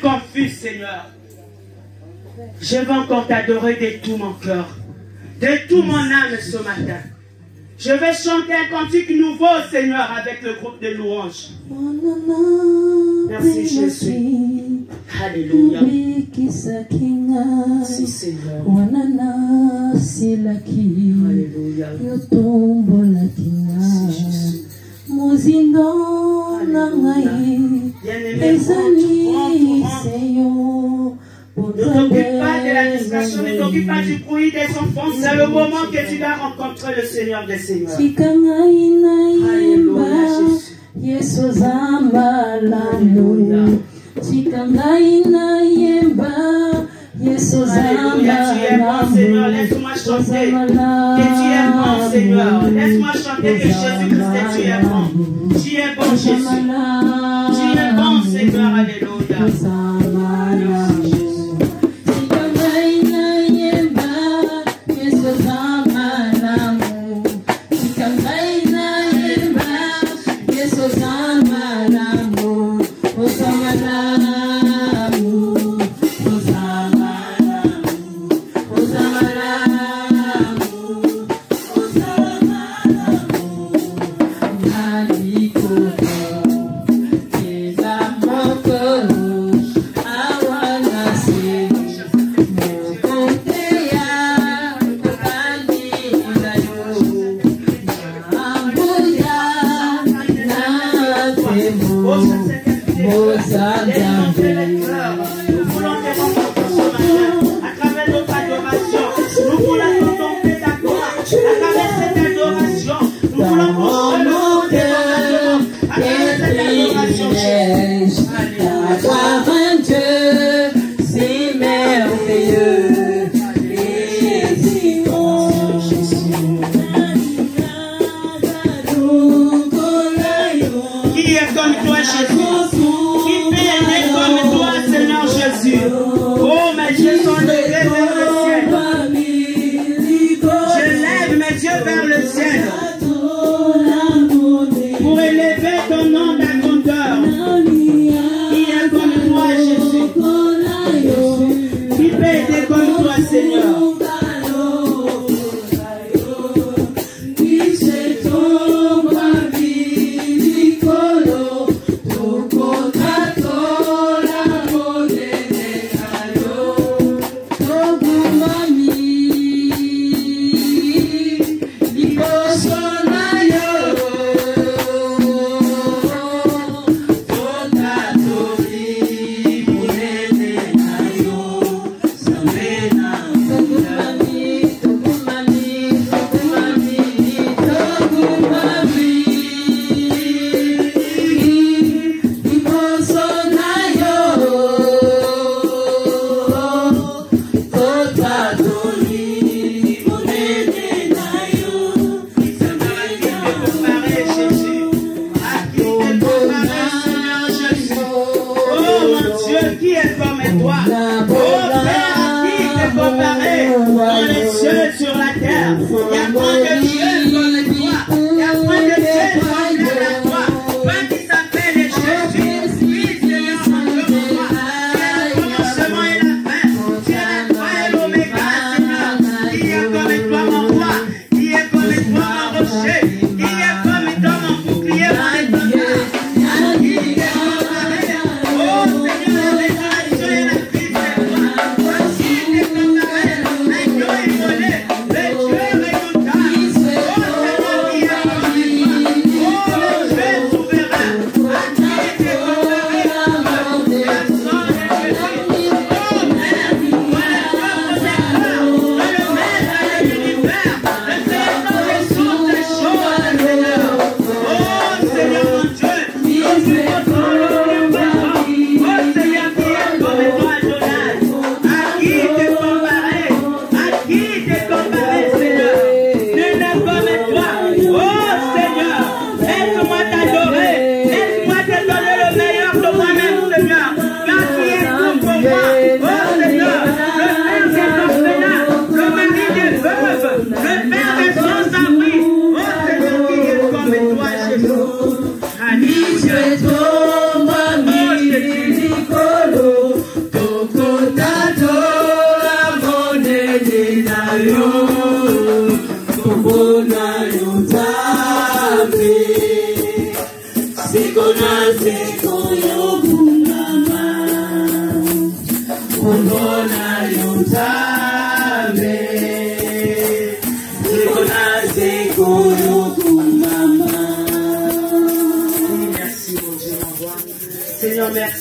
confus, Seigneur. Je veux encore t'adorer de tout mon cœur, de tout mon âme ce matin. Je vais chanter un cantique nouveau, Seigneur, avec le groupe de louanges. Merci, Jésus. Alléluia. Merci, Seigneur. Alléluia. Merci, Jésus. Ne t'occupe pas de la distraction, ne t'occupe pas du bruit des enfants. C'est le moment que tu vas rencontrer le Seigneur des Seigneurs. Alléluia, Jésus. Alléluia. Alléluia, tu es bon, Seigneur. Laisse-moi chanter que tu es bon, Seigneur. Laisse-moi chanter que Jésus-Christ, tu es bon. Tu es bon, Jésus. Tu es bon, Seigneur. Alléluia.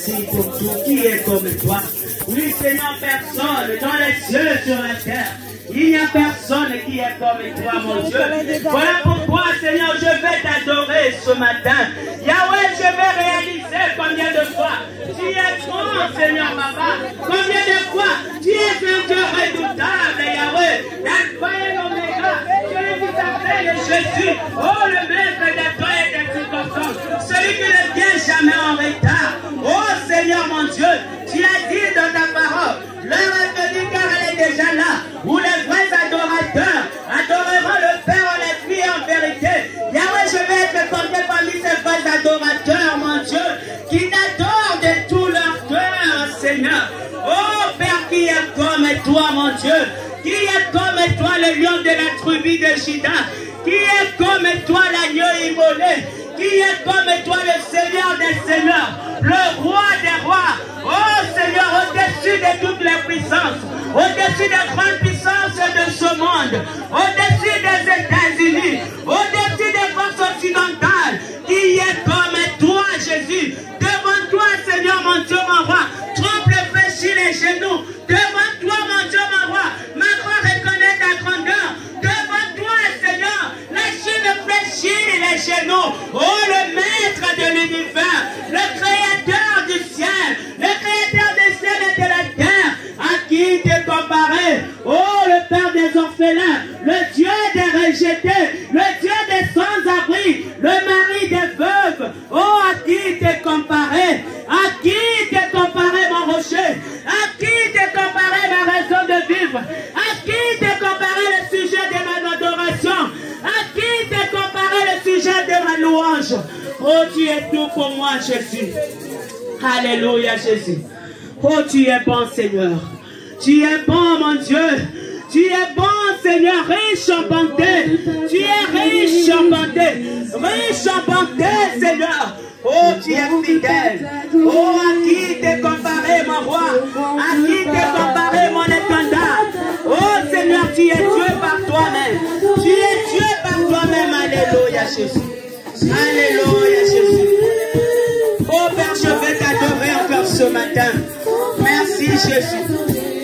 merci pour tout. Qui est comme toi? Oui, Seigneur, personne dans les cieux, sur la terre. Il n'y a personne qui est comme toi, mon Dieu. Voilà pourquoi, Seigneur, je vais t'adorer ce matin. Yahweh, je vais réaliser combien de fois tu es grand, Seigneur, Papa. Combien de fois tu es un Dieu redoutable, Yahweh. L'alpha et l'oméga, celui qui s'appelle Jésus. Oh, le maître des temps et des circonstances. Celui qui ne vient jamais en retard. Oh, Seigneur, mon Dieu, tu as dit dans ta parole, l'heure est venue car elle est déjà là, où les vrais adorateurs adoreront le Père en esprit et en vérité. Yahweh, je vais être compté parmi ces vrais adorateurs, mon Dieu, qui t'adorent de tout leur cœur, Seigneur. Oh Père, qui est comme toi, mon Dieu, qui est comme toi, le lion de la tribu de Juda, qui est comme toi, l'agneau immolé, qui est comme toi, le Seigneur des seigneurs, le roi des rois. Oh Seigneur, au-dessus de toutes les puissances, au-dessus des grandes puissances de ce monde, au-dessus des États-Unis, au-dessus des forces occidentales, qui est comme toi, Jésus. Devant toi, Seigneur, mon Dieu, mon roi, tremble, fléchis les genoux. Devant toi, mon Dieu, mon roi, ma foi reconnaît ta grandeur. Devant toi, Seigneur, la Chine fléchit les genoux. Oh, le maître de l'univers, le créateur du ciel, le créateur des ciels et de la terre, à qui t'es comparé? Oh, le Père des orphelins, le Dieu des rejetés, le Dieu des sans-abri, le mari des veuves. Oh, à qui t'es comparé? À qui t'es comparé, mon rocher? À qui t'es comparé, ma raison de vivre? À qui t'es comparé le sujet de ma adoration? À qui t'es comparé le sujet de ma louange? Oh, tu es tout pour moi, Jésus. Alléluia, Jésus. Oh, tu es bon, Seigneur. Tu es bon, mon Dieu. Tu es bon, Seigneur, riche en bonté. Tu es riche en bonté. Riche en bonté, Seigneur. Oh, tu es fidèle. Oh, à qui t'es comparé, mon roi? À qui t'es comparé, mon étendard? Oh, Seigneur, tu es Dieu par toi-même. Tu es Dieu par toi-même. Alléluia, Jésus. Alléluia, Jésus. Oh, Père, je vais t'adorer encore ce matin. Merci, Jésus.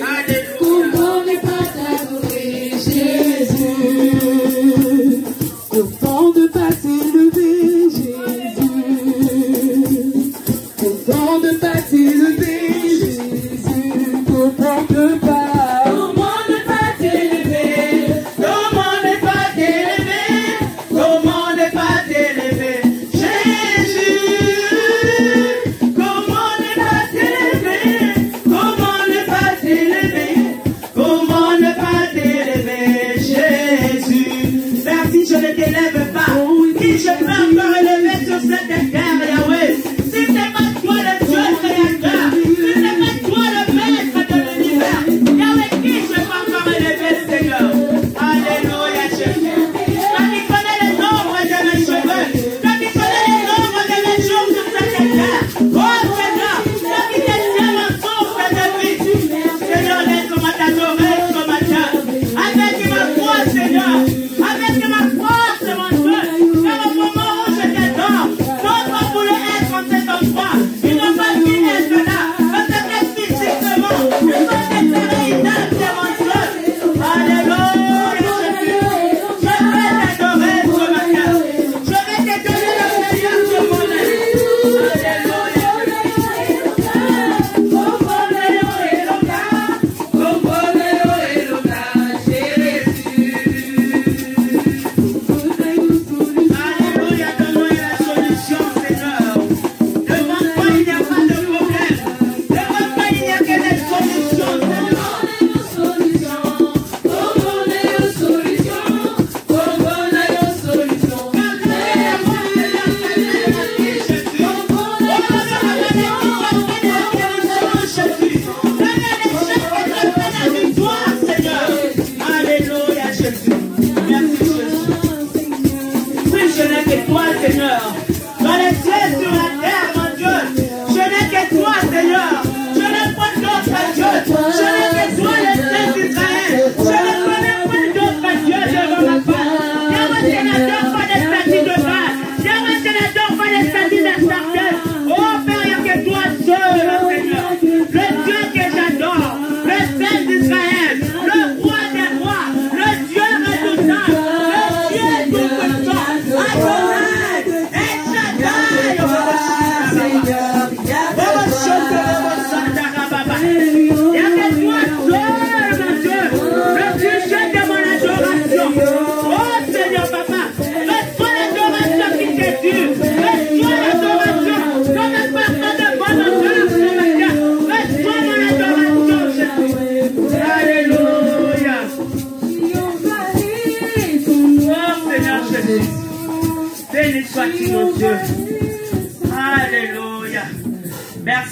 Alléluia. Comment ne pas t'adorer, Jésus? Comment ne pas t'élever, Jésus? Comment ne pas t'élever, Jésus? Comment ne pas? Comment ne pas t'élever? Comment ne pas t'élever? Comment ne pas t'élever? Jésus. Comment ne pas t'élever? Comment ne pas t'élever?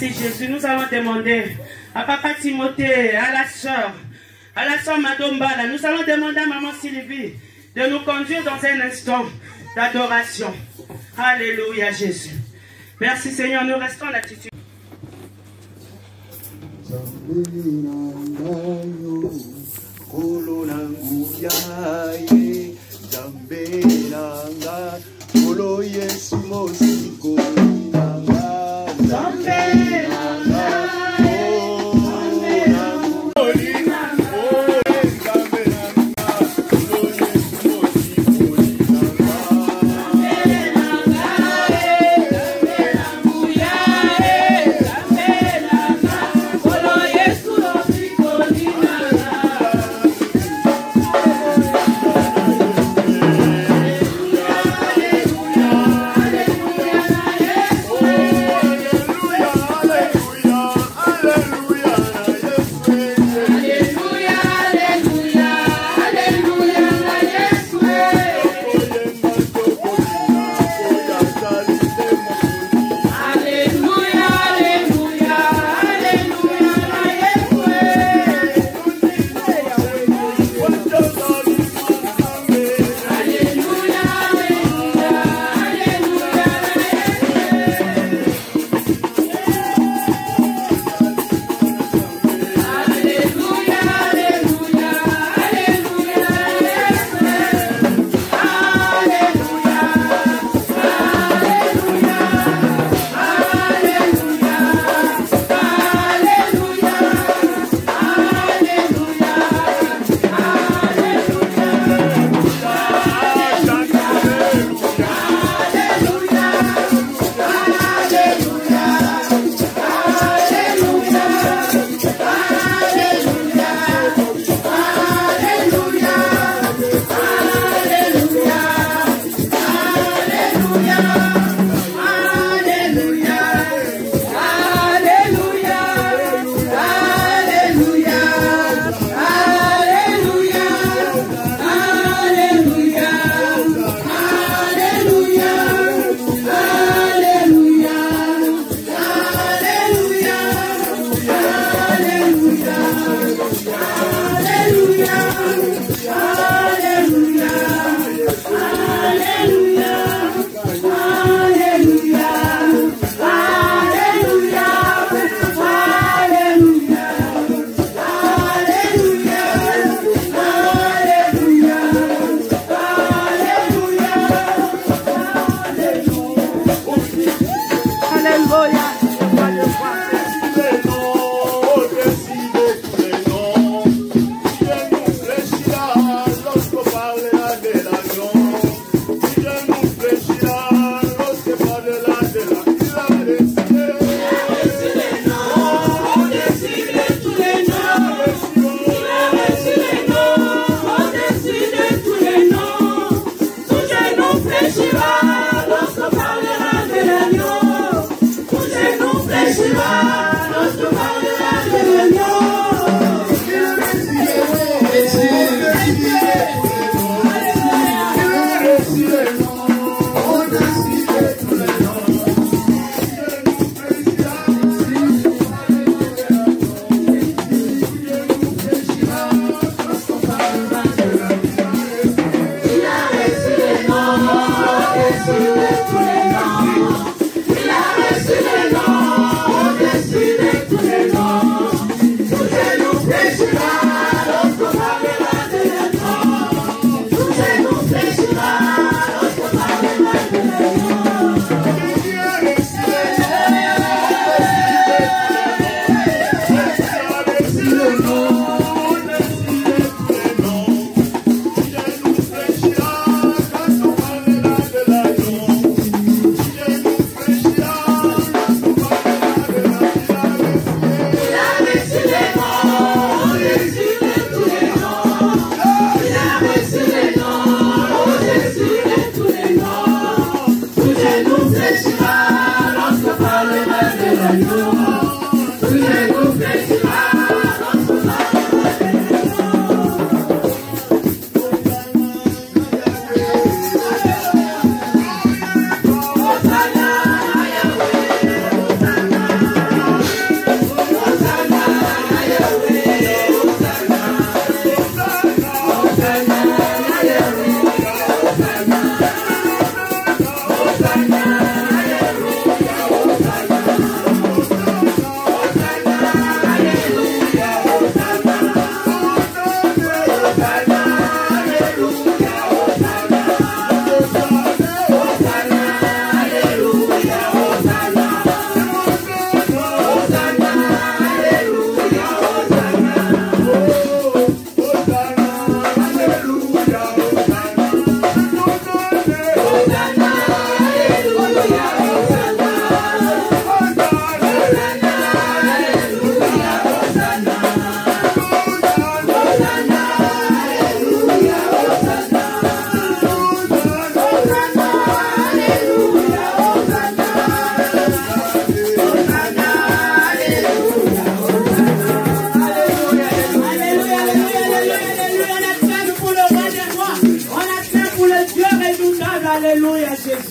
Merci Jésus. Nous allons demander à Papa Timothée, à la sœur Madombala, nous allons demander à Maman Sylvie de nous conduire dans un instant d'adoration. Alléluia Jésus. Merci Seigneur, nous restons en attitude. Hallelujah.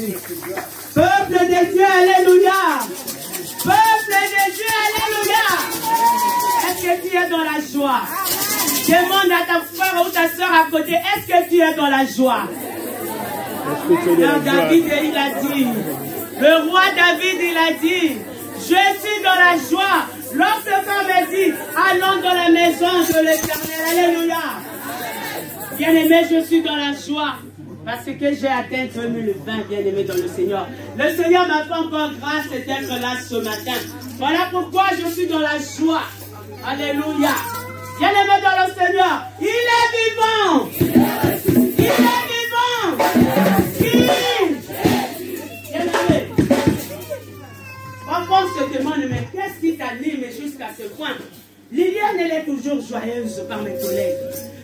Jésus. Peuple de Dieu, alléluia. Peuple de Dieu, alléluia. Est-ce que tu es dans la joie? Demande à ta frère ou ta soeur à côté, est-ce que tu es dans la joie? David, il a dit, le roi David, il a dit, je suis dans la joie. Lorsque Dieu me dit, allons dans la maison de l'Éternel. Alléluia. Bien-aimé, je suis dans la joie. Parce que j'ai atteint 2020, bien-aimé dans le Seigneur. Le Seigneur m'a fait encore grâce d'être là ce matin. Voilà pourquoi je suis dans la joie. Alléluia. Bien-aimé dans le Seigneur, il est vivant. Il est vivant. Bien-aimé. Parfois on se demande, mais qu'est-ce qui t'anime jusqu'à ce point? Liliane, elle est toujours joyeuse par mes collègues.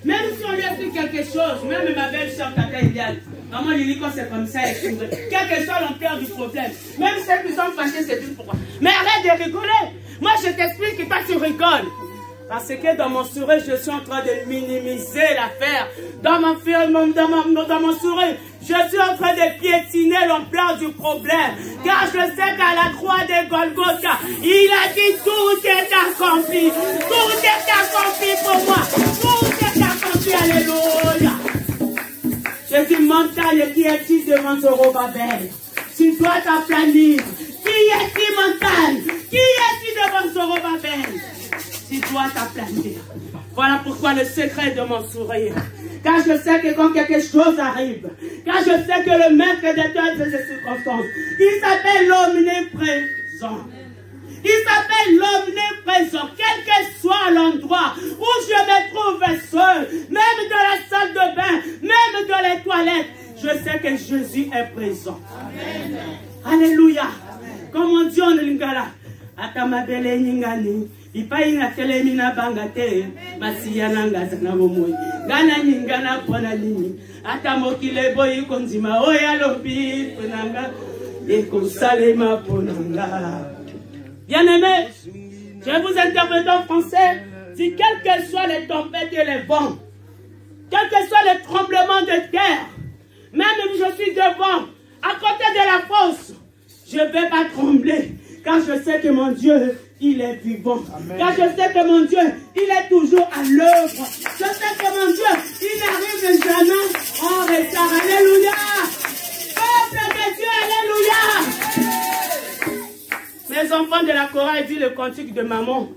Même si on lui a fait quelque chose, même ma belle-sœur, Tata Liliane, maman Lily, quand c'est comme ça, elle sourit. Quel que soit l'ampleur du problème, même ceux qui sont fâchés, c'est tout pourquoi. Mais arrête de rigoler. Moi, je t'explique que toi, tu rigoles. Parce que dans mon sourire, je suis en train de minimiser l'affaire. Dans mon sourire, je suis en train de piétiner l'ampleur du problème. Car je sais qu'à la croix de Golgotha, il a dit tout est accompli. Tout est accompli pour moi. Tout est accompli. Alléluia. J'ai dit, montagne, qui est-il devant Zorobabel? Tu dois t'aplanir. Qui est-il, montagne? Qui est-il devant Zorobabel? Tu dois t'aplanir. Voilà pourquoi le secret de mon sourire. Car je sais que quand quelque chose arrive, car je sais que le maître de toutes ces circonstances, il s'appelle l'omniprésent. Il s'appelle l'omniprésent. Quel que soit l'endroit où je me trouve seul, même dans la salle de bain, même dans les toilettes, je sais que Jésus est présent. Amen. Alléluia. Amen. Comme on dit en lingala, atamabele nyingani. Ipai na telemi na bangate masiya nangaza na bomoi ngana nyingana pona nini ata mokile boyi konzima oya lobi ponanga ekosalema ponanga. Bien-aimé, je vous interprète en français. Si quelles que soient les tempêtes et les vents, quels que soient les tremblements de terre, même si je suis devant, à côté de la fosse, je ne vais pas trembler, car je sais que mon Dieu, il est vivant. Amen. Car je sais que mon Dieu, il est toujours à l'œuvre. Je sais que mon Dieu, il n'arrive jamais en retard. Alléluia. Peuple de Dieu, alléluia. Mes enfants de la chorale disent le cantique de maman.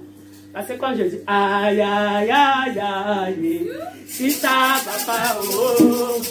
Parce que quand je dis aïe, aïe, aïe, aïe, si ça va pas, oh,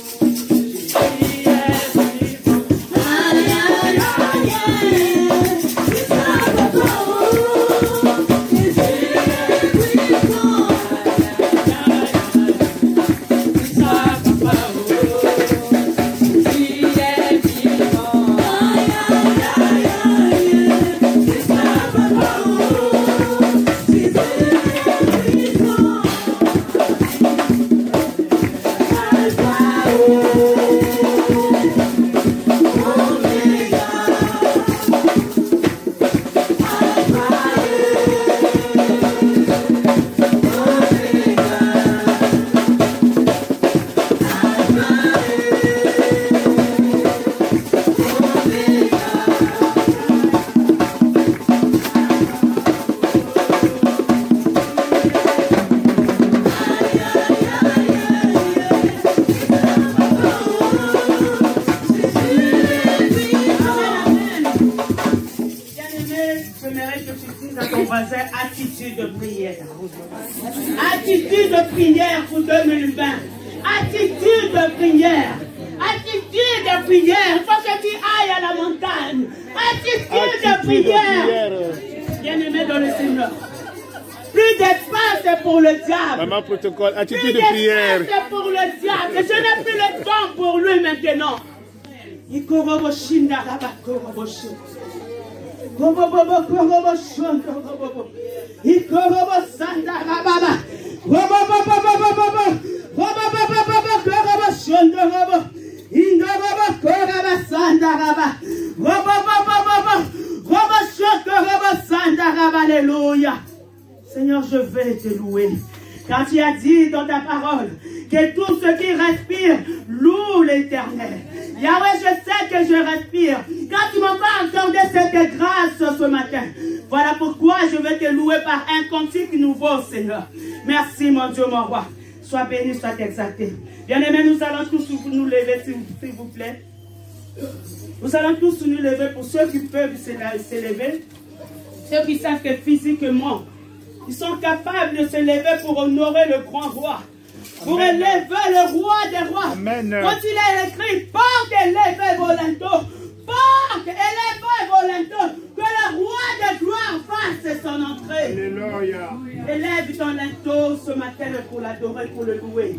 attitude de prière. Attitude de prière pour 2020. Attitude de prière. Attitude de prière. Il faut que tu ailles à la montagne. Attitude de prière. Bien-aimé dans le Seigneur. Plus d'espace pour le diable. Maman protocole, attitude de prière. Plus d'espace pour le diable. Je n'ai plus le temps pour lui maintenant. Alléluia. Seigneur, je vais te louer. Car tu as dit dans ta parole que tout ce qui respire loue l'Éternel. Yahweh, je sais que je respire. Quand tu m'as pas accordé cette grâce ce matin, voilà pourquoi je vais te louer par un cantique nouveau, Seigneur. Merci, mon Dieu, mon roi. Sois béni, sois exalté. Bien-aimés, nous allons tous nous lever, s'il vous plaît. Nous allons tous nous lever pour ceux qui peuvent se lever. Ceux qui savent que physiquement, ils sont capables de se lever pour honorer le grand roi. Pour élever le roi des rois. Amen. Quand il est écrit, porte élève volonto. Porte élève volonto. Que le roi de gloire fasse son entrée. Alléluia. Élève ton linteau ce matin pour l'adorer, pour le louer.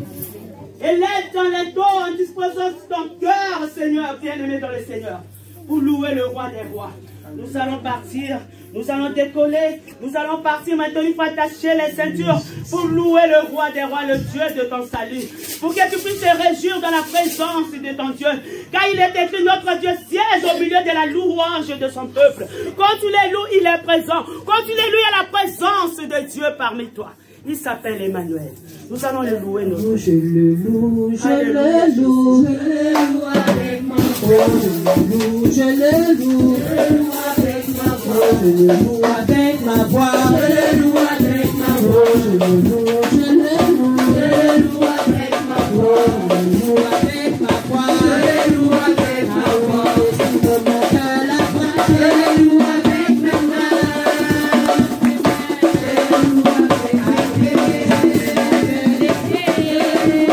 Élève ton linteau en disposant ton cœur, Seigneur, bien-aimé dans le Seigneur, pour louer le roi des rois. Nous allons partir, nous allons décoller, nous allons partir maintenant, il faut attacher les ceintures pour louer le roi des rois, le Dieu de ton salut. Pour que tu puisses te réjouir dans la présence de ton Dieu. Car il est écrit, notre Dieu siège au milieu de la louange de son peuple. Quand tu les loues, il est présent. Quand tu les loues, il y a la présence de Dieu parmi toi. Il s'appelle Emmanuel. Nous allons le louer, nous. Je le loue, je le loue, je le loue avec ma voix. Je le loue, je le loue avec ma voix. Je le loue avec ma voix. Je le loue avec ma voix. Je le loue, je le loue, je le loue avec ma voix. Je le loue avec ma voix. Je le loue avec ma voix. Je le loue avec ma voix.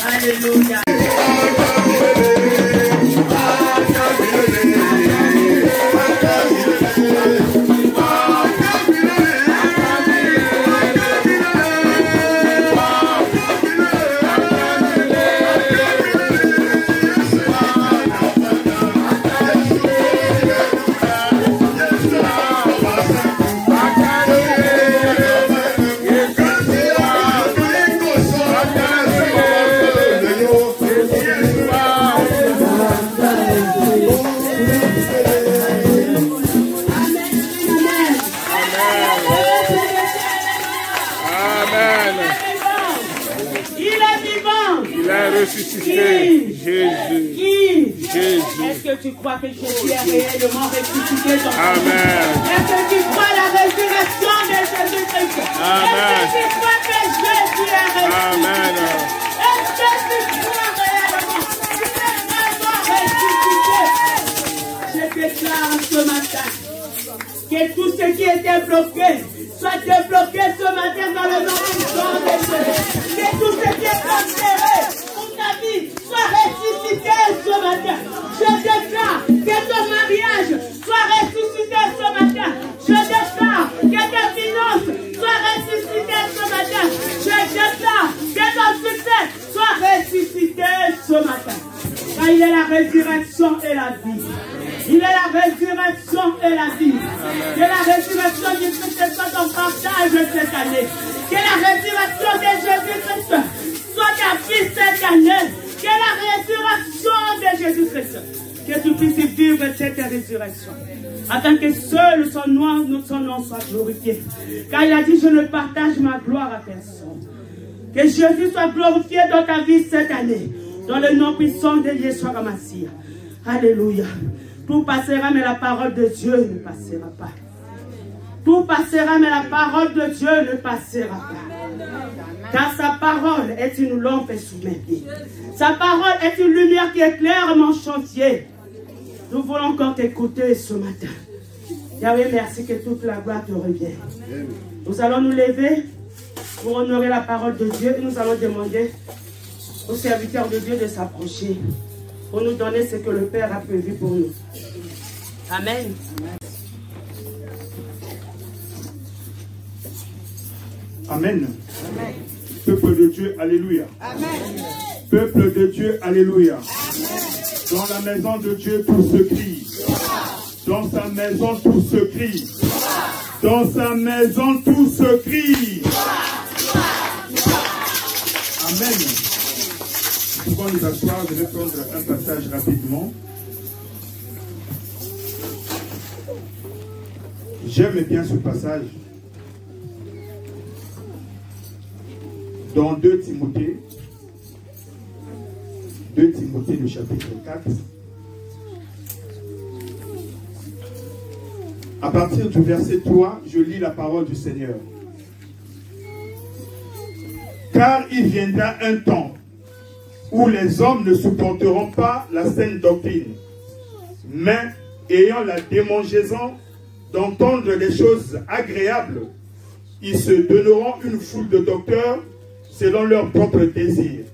Alléluia. Ressuscité, Jésus. Est-ce que tu crois que Jésus est réellement ressuscité dans ta vie? Amen. Est-ce que tu crois la résurrection de Jésus-Christ? Amen. Est-ce que tu crois que Jésus est ressuscité? Amen. Est-ce que tu crois réellement qu'il est vraiment ressuscité? Je déclare ce matin que tout ce qui était bloqué soit débloqué ce matin dans le nom puissant de Jésus. Que tout ce qui est enterré pour ta vie soit ressuscité ce matin. Je déclare que ton mariage soit ressuscité ce matin. Je déclare que tes finances soient ressuscitées ce matin. Je déclare que ton succès soit ressuscité ce matin. Car il est la résurrection et la vie. Il est la résurrection et la vie. Que la résurrection du Christ soit ton partage cette année. Que la résurrection de Jésus-Christ soit ta vie cette année. Que la résurrection de Jésus-Christ, que tu puisses vivre cette résurrection. Afin que seul son nom soit glorifié. Car il a dit, je ne partage ma gloire à personne. Que Jésus soit glorifié dans ta vie cette année. Dans le nom puissant de Yeshua HaMashiach. Alléluia. Tout passera, mais la parole de Dieu ne passera pas. Tout passera, mais la parole de Dieu ne passera pas. Car sa parole est une lampe sous mes pieds. Sa parole est une lumière qui éclaire mon chantier. Nous voulons encore t'écouter ce matin. Yahweh, merci que toute la gloire te revienne. Nous allons nous lever pour honorer la parole de Dieu et nous allons demander aux serviteurs de Dieu de s'approcher pour nous donner ce que le Père a prévu pour nous. Amen. Amen. Peuple de Dieu, alléluia. Amen. Peuple de Dieu, alléluia. Dans la maison de Dieu, tout se crie. Dans sa maison, tout se crie. Dans sa maison, tout se crie. Amen. Pour nous asseoir, je vais prendre un passage rapidement. J'aime bien ce passage. Dans 2 Timothée, le chapitre 4. À partir du verset 3, je lis la parole du Seigneur. Car il viendra un temps où les hommes ne supporteront pas la saine doctrine, mais ayant la démangeaison d'entendre des choses agréables, ils se donneront une foule de docteurs selon leurs propres désirs,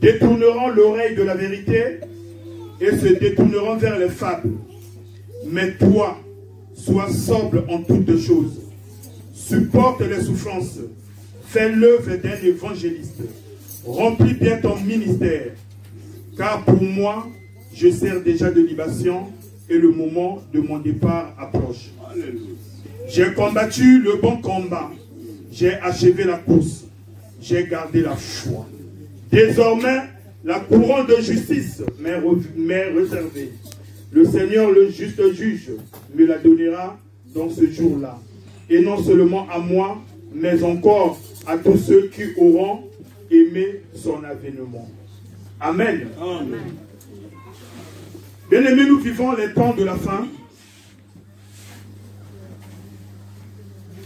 détourneront l'oreille de la vérité et se détourneront vers les fables. Mais toi, sois sobre en toutes choses, supporte les souffrances, fais l'œuvre d'un évangéliste, remplis bien ton ministère, car pour moi, je sers déjà de libation et le moment de mon départ approche. J'ai combattu le bon combat, j'ai achevé la course, j'ai gardé la foi. Désormais, la couronne de justice m'est réservée. Le Seigneur, le juste juge, me la donnera dans ce jour-là. Et non seulement à moi, mais encore à tous ceux qui auront aimé son avènement. Amen. Amen. Bien-aimés, nous vivons les temps de la fin.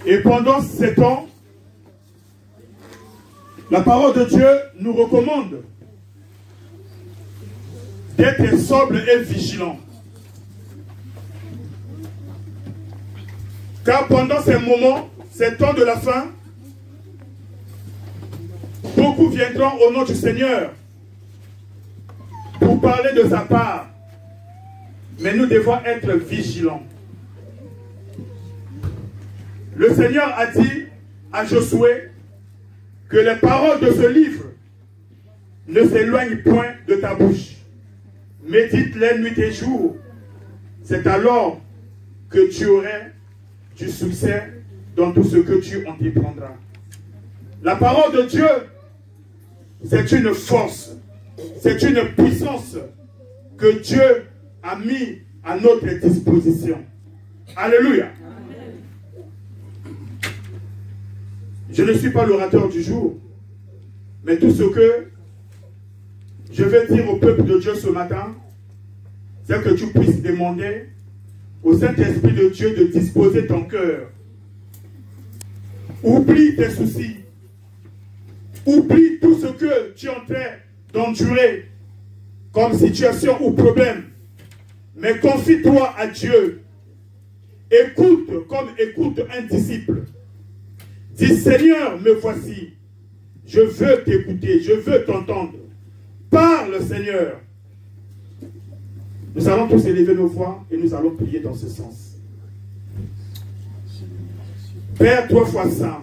Et pendant ces temps, la parole de Dieu nous recommande d'être sobre et vigilant. Car pendant ces moments, ces temps de la fin, beaucoup viendront au nom du Seigneur pour parler de sa part. Mais nous devons être vigilants. Le Seigneur a dit à Josué que les paroles de ce livre ne s'éloignent point de ta bouche. Médite-les nuit et jour. C'est alors que tu aurais du succès dans tout ce que tu entreprendras. La parole de Dieu, c'est une force, c'est une puissance que Dieu a mis à notre disposition. Alléluia. Je ne suis pas l'orateur du jour, mais tout ce que je vais dire au peuple de Dieu ce matin, c'est que tu puisses demander au Saint-Esprit de Dieu de disposer ton cœur. Oublie tes soucis. Oublie tout ce que tu es en train d'endurer comme situation ou problème. Mais confie-toi à Dieu. Écoute comme écoute un disciple. Dis, Seigneur, me voici. Je veux t'écouter, je veux t'entendre. Parle, Seigneur. Nous allons tous élever nos voix et nous allons prier dans ce sens. Père, 3 fois saint,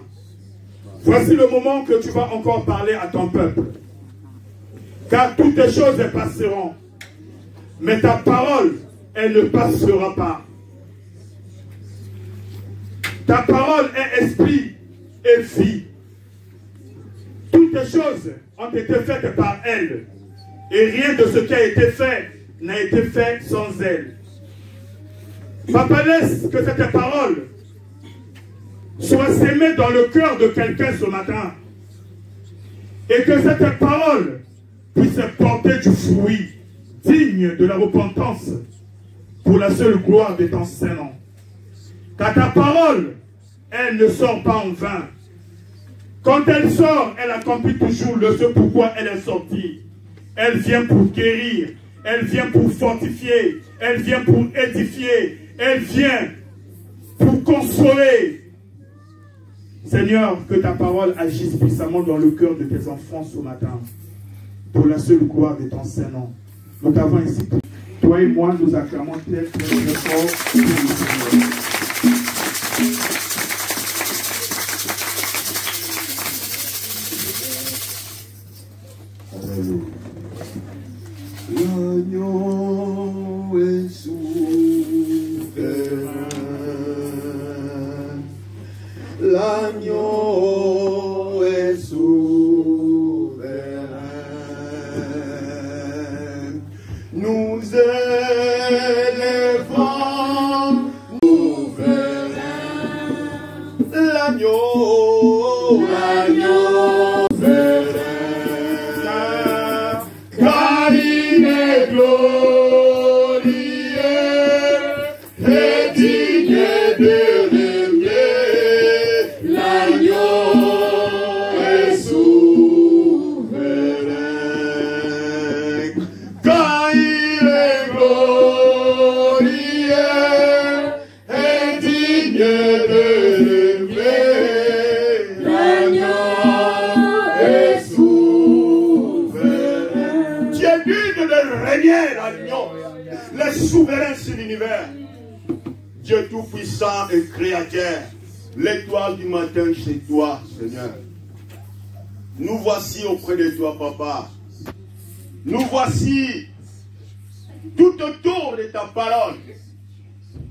voici le moment que tu vas encore parler à ton peuple. Car toutes les choses passeront. Mais ta parole, elle ne passera pas. Ta parole est esprit et vie. Toutes les choses ont été faites par elle. Et rien de ce qui a été fait n'a été fait sans elle. Papa, laisse que cette parole soit sémée dans le cœur de quelqu'un ce matin. Et que cette parole puisse porter du fruit digne de la repentance pour la seule gloire de ton Saint-Nom. Car ta parole, elle ne sort pas en vain. Quand elle sort, elle accomplit toujours le ce pourquoi elle est sortie. Elle vient pour guérir, elle vient pour fortifier, elle vient pour édifier, elle vient pour consoler. Seigneur, que ta parole agisse puissamment dans le cœur de tes enfants ce matin, pour la seule gloire de ton Saint-Nom. Nous t'avons ici, toi et moi, nous acclamons très très fort pour le Seigneur. Alléluia. L'agneau est souverain. L'agneau est souverain. Nous élevons, nous verrons l'agneau, l'agneau souverain, car il est glorieux et digne de régner. L'agneau est souverain, car il est glorieux et digne de régner. L'agneau est souverain. Tu es digne de régner, l'agneau, le souverain sur l'univers. Dieu tout-puissant et créateur, l'étoile du matin chez toi, Seigneur. Nous voici auprès de toi, Papa. Nous voici tout autour de ta parole.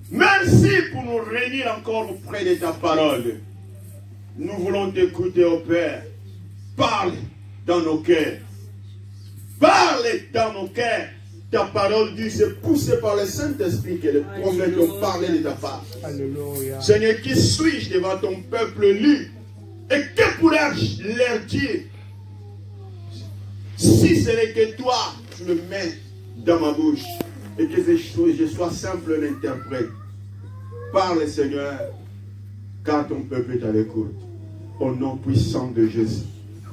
Merci pour nous réunir encore auprès de ta parole. Nous voulons t'écouter, ô Père. Parle dans nos cœurs. Parle dans nos cœurs. Ta parole dit, c'est poussé par le Saint-Esprit que les prophètes ont parlé de ta part. Alléluia. Seigneur, qui suis-je devant ton peuple lu? Et que pourrais-je leur dire? Si ce n'est que toi, tu me mets dans ma bouche et que je sois simple interprète. Parle, Seigneur, car ton peuple est à l'écoute. Au nom puissant de Jésus.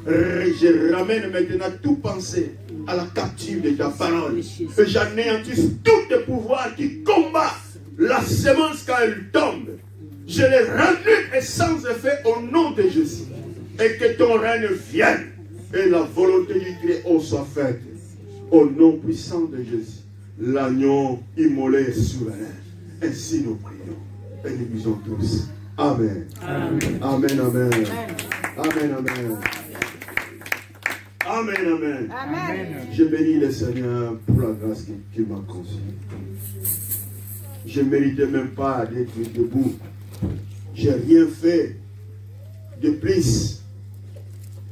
Je ramène maintenant toute pensée à la captive de ta parole. Et j'anéantisse tout le pouvoir qui combat la semence quand elle tombe. Je l'ai rendue et sans effet au nom de Jésus. Et que ton règne vienne et la volonté du Très-Haut soit faite. Au nom puissant de Jésus. L'agneau immolé est souverain. Ainsi nous prions. Et nous disons tous. Amen. Amen. Amen. Amen. Amen. Amen. Amen, amen. Amen. Je bénis le Seigneur pour la grâce qu'il m'a concédée. Je ne méritais même pas d'être debout. Je n'ai rien fait de plus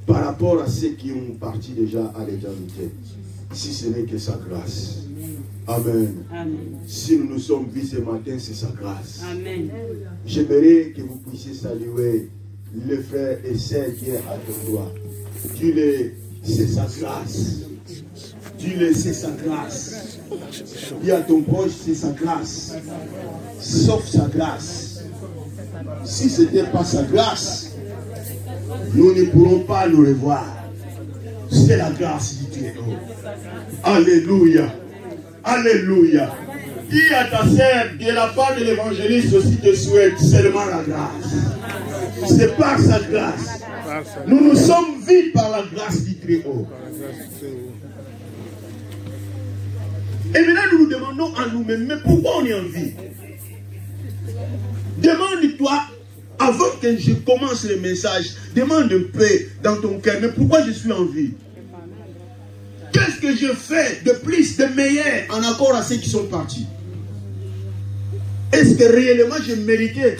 par rapport à ceux qui ont parti déjà à l'éternité. Si ce n'est que sa grâce. Amen. Amen. Si nous nous sommes vus ce matin, c'est sa grâce. Amen. J'aimerais que vous puissiez saluer les frères et sœurs qui sont à ton doigt. Dis-le. C'est sa grâce. Dis-le, c'est sa grâce. Dis à ton proche, c'est sa grâce. Sauf sa grâce. Si ce n'était pas sa grâce, nous ne pourrons pas nous revoir. C'est la grâce du Très-Haut. Alléluia. Alléluia. Dis à ta sœur, de la part de l'évangéliste aussi te souhaite seulement la grâce. C'est par sa grâce. Nous nous sommes vus par la grâce du Très-Haut. Et maintenant nous nous demandons à nous-mêmes, mais pourquoi on est en vie? Demande-toi, avant que je commence le message, demande un peu dans ton cœur, mais pourquoi je suis en vie? Qu'est-ce que je fais de plus, de meilleur en accord à ceux qui sont partis? Est-ce que réellement je méritais?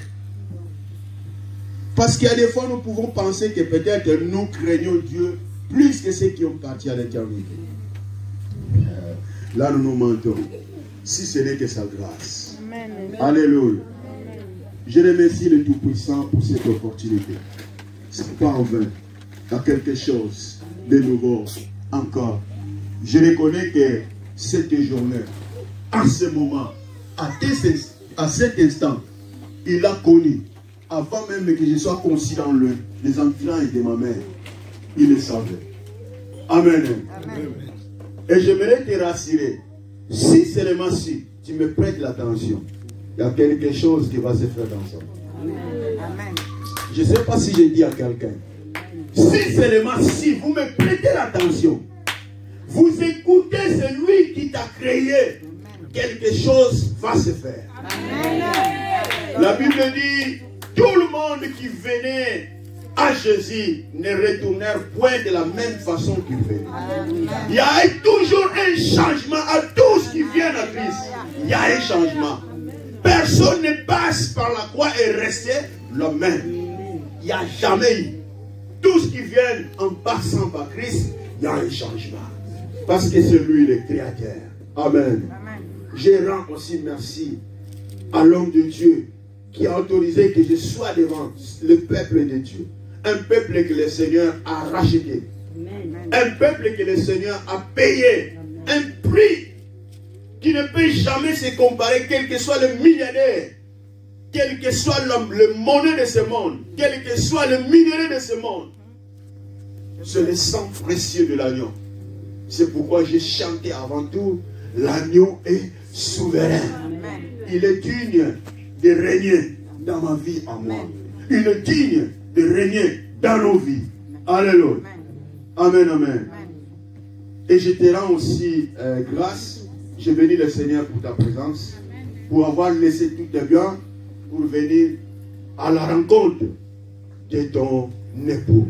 Parce qu'il y a des fois, nous pouvons penser que peut-être nous craignons Dieu plus que ceux qui ont parti à l'éternité. Là, nous nous mentons. Si ce n'est que sa grâce. Amen. Alléluia. Je remercie le Tout-Puissant pour cette opportunité. Ce n'est pas en vain. Il y a quelque chose de nouveau encore. Je reconnais que cette journée, à ce moment, à cet instant, il a connu. Avant même que je sois conçu dans les entrailles de ma mère, il le savait. Amen. Amen. Et j'aimerais te rassurer. Si seulement si tu me prêtes l'attention, il y a quelque chose qui va se faire dans ça. Amen. Je ne sais pas si je dis à quelqu'un. Si seulement si vous me prêtez l'attention, vous écoutez celui qui t'a créé, quelque chose va se faire. Amen. La Bible dit, tout le monde qui venait à Jésus ne retournèrent point de la même façon qu'ils venaient. Il y a toujours un changement à tous qui viennent à Christ. Il y a un changement. Personne ne passe par la croix et reste le même. Il n'y a jamais eu. Tous qui viennent en passant par Christ, il y a un changement. Parce que c'est lui le Créateur. Amen. Je rends aussi merci à l'homme de Dieu qui a autorisé que je sois devant le peuple de Dieu. Un peuple que le Seigneur a racheté. Un peuple que le Seigneur a payé. Un prix qui ne peut jamais se comparer, quel que soit le milliardaire, quel que soit le monnaie de ce monde, quel que soit le minerai de ce monde. C'est le sang précieux de l'agneau. C'est pourquoi j'ai chanté avant tout, l'agneau est souverain. Il est digne de régner dans ma vie en moi. Il est digne de régner dans nos vies. Alléluia. Amen, amen. Et je te rends aussi grâce. Je bénis le Seigneur pour ta présence, pour avoir laissé tout tes biens, pour venir à la rencontre de ton époux.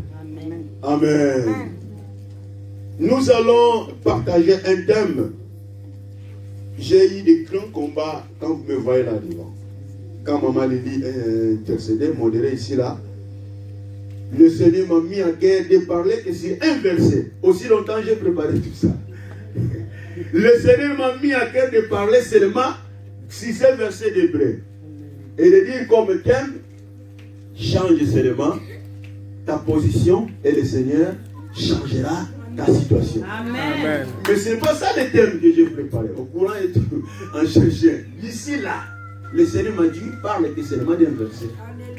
Amen. Nous allons partager un thème. J'ai eu des grands combats quand vous me voyez là devant. Quand maman Lily intercédait, modérée ici là, le Seigneur m'a mis en guerre de parler que c'est un verset. Aussi longtemps j'ai préparé tout ça. Le Seigneur m'a mis en guerre de parler seulement si c'est verset d'Hébreu. Et de dire comme thème, change seulement ta position et le Seigneur changera ta situation. Amen. Mais ce n'est pas ça le thème que j'ai préparé. Au courant et tout, en cherchant. D'ici là, le Seigneur m'a dit, parle seulement d'un verset.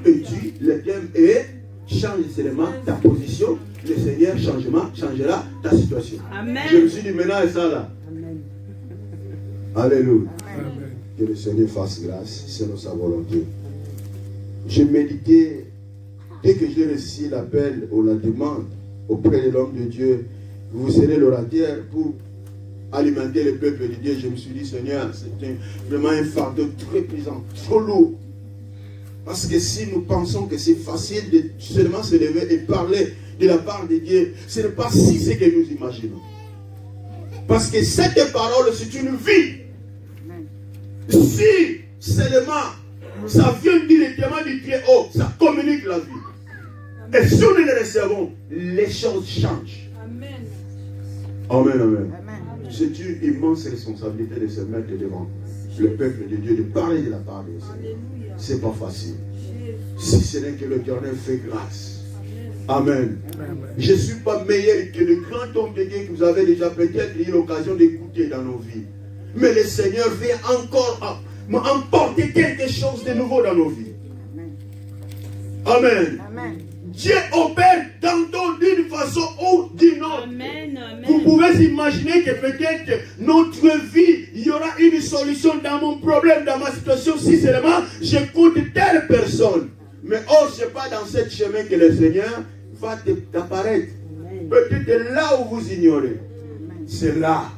Et dit, le thème est, change seulement ta position, le Seigneur changera ta situation. Amen. Je me suis dit, maintenant, c'est ça là. Amen. Alléluia. Amen. Que le Seigneur fasse grâce selon sa volonté. J'ai médité, dès que j'ai reçu l'appel ou la demande auprès de l'homme de Dieu, vous serez l'orateur pour alimenter le peuple de Dieu. Je me suis dit, Seigneur, c'est vraiment un fardeau très puissant, trop lourd. Parce que si nous pensons que c'est facile de seulement se lever et parler de la part de Dieu, ce n'est pas si ce que nous imaginons. Parce que cette parole, c'est une vie. Si seulement ça vient directement du Très-Haut, ça communique la vie. Et si nous le recevons, les choses changent. Amen. Amen, amen. C'est une immense responsabilité de se mettre devant le peuple de Dieu, de parler de la part de Dieu. C'est pas facile. Si ce n'est que l'Éternel fait grâce. Amen. Je ne suis pas meilleur que le grand homme de Dieu que vous avez déjà peut-être eu l'occasion d'écouter dans nos vies. Mais le Seigneur vient encore emporter quelque chose de nouveau dans nos vies. Amen. Amen. Dieu opère tantôt d'une façon ou d'une autre. Amen. Amen. Vous pouvez imaginer que peut-être notre vie, il y aura une solution dans mon problème, dans ma situation, si seulement j'écoute telle personne. Mais or, ce n'est pas dans ce chemin que le Seigneur va t'apparaître. Peut-être là où vous ignorez. C'est là.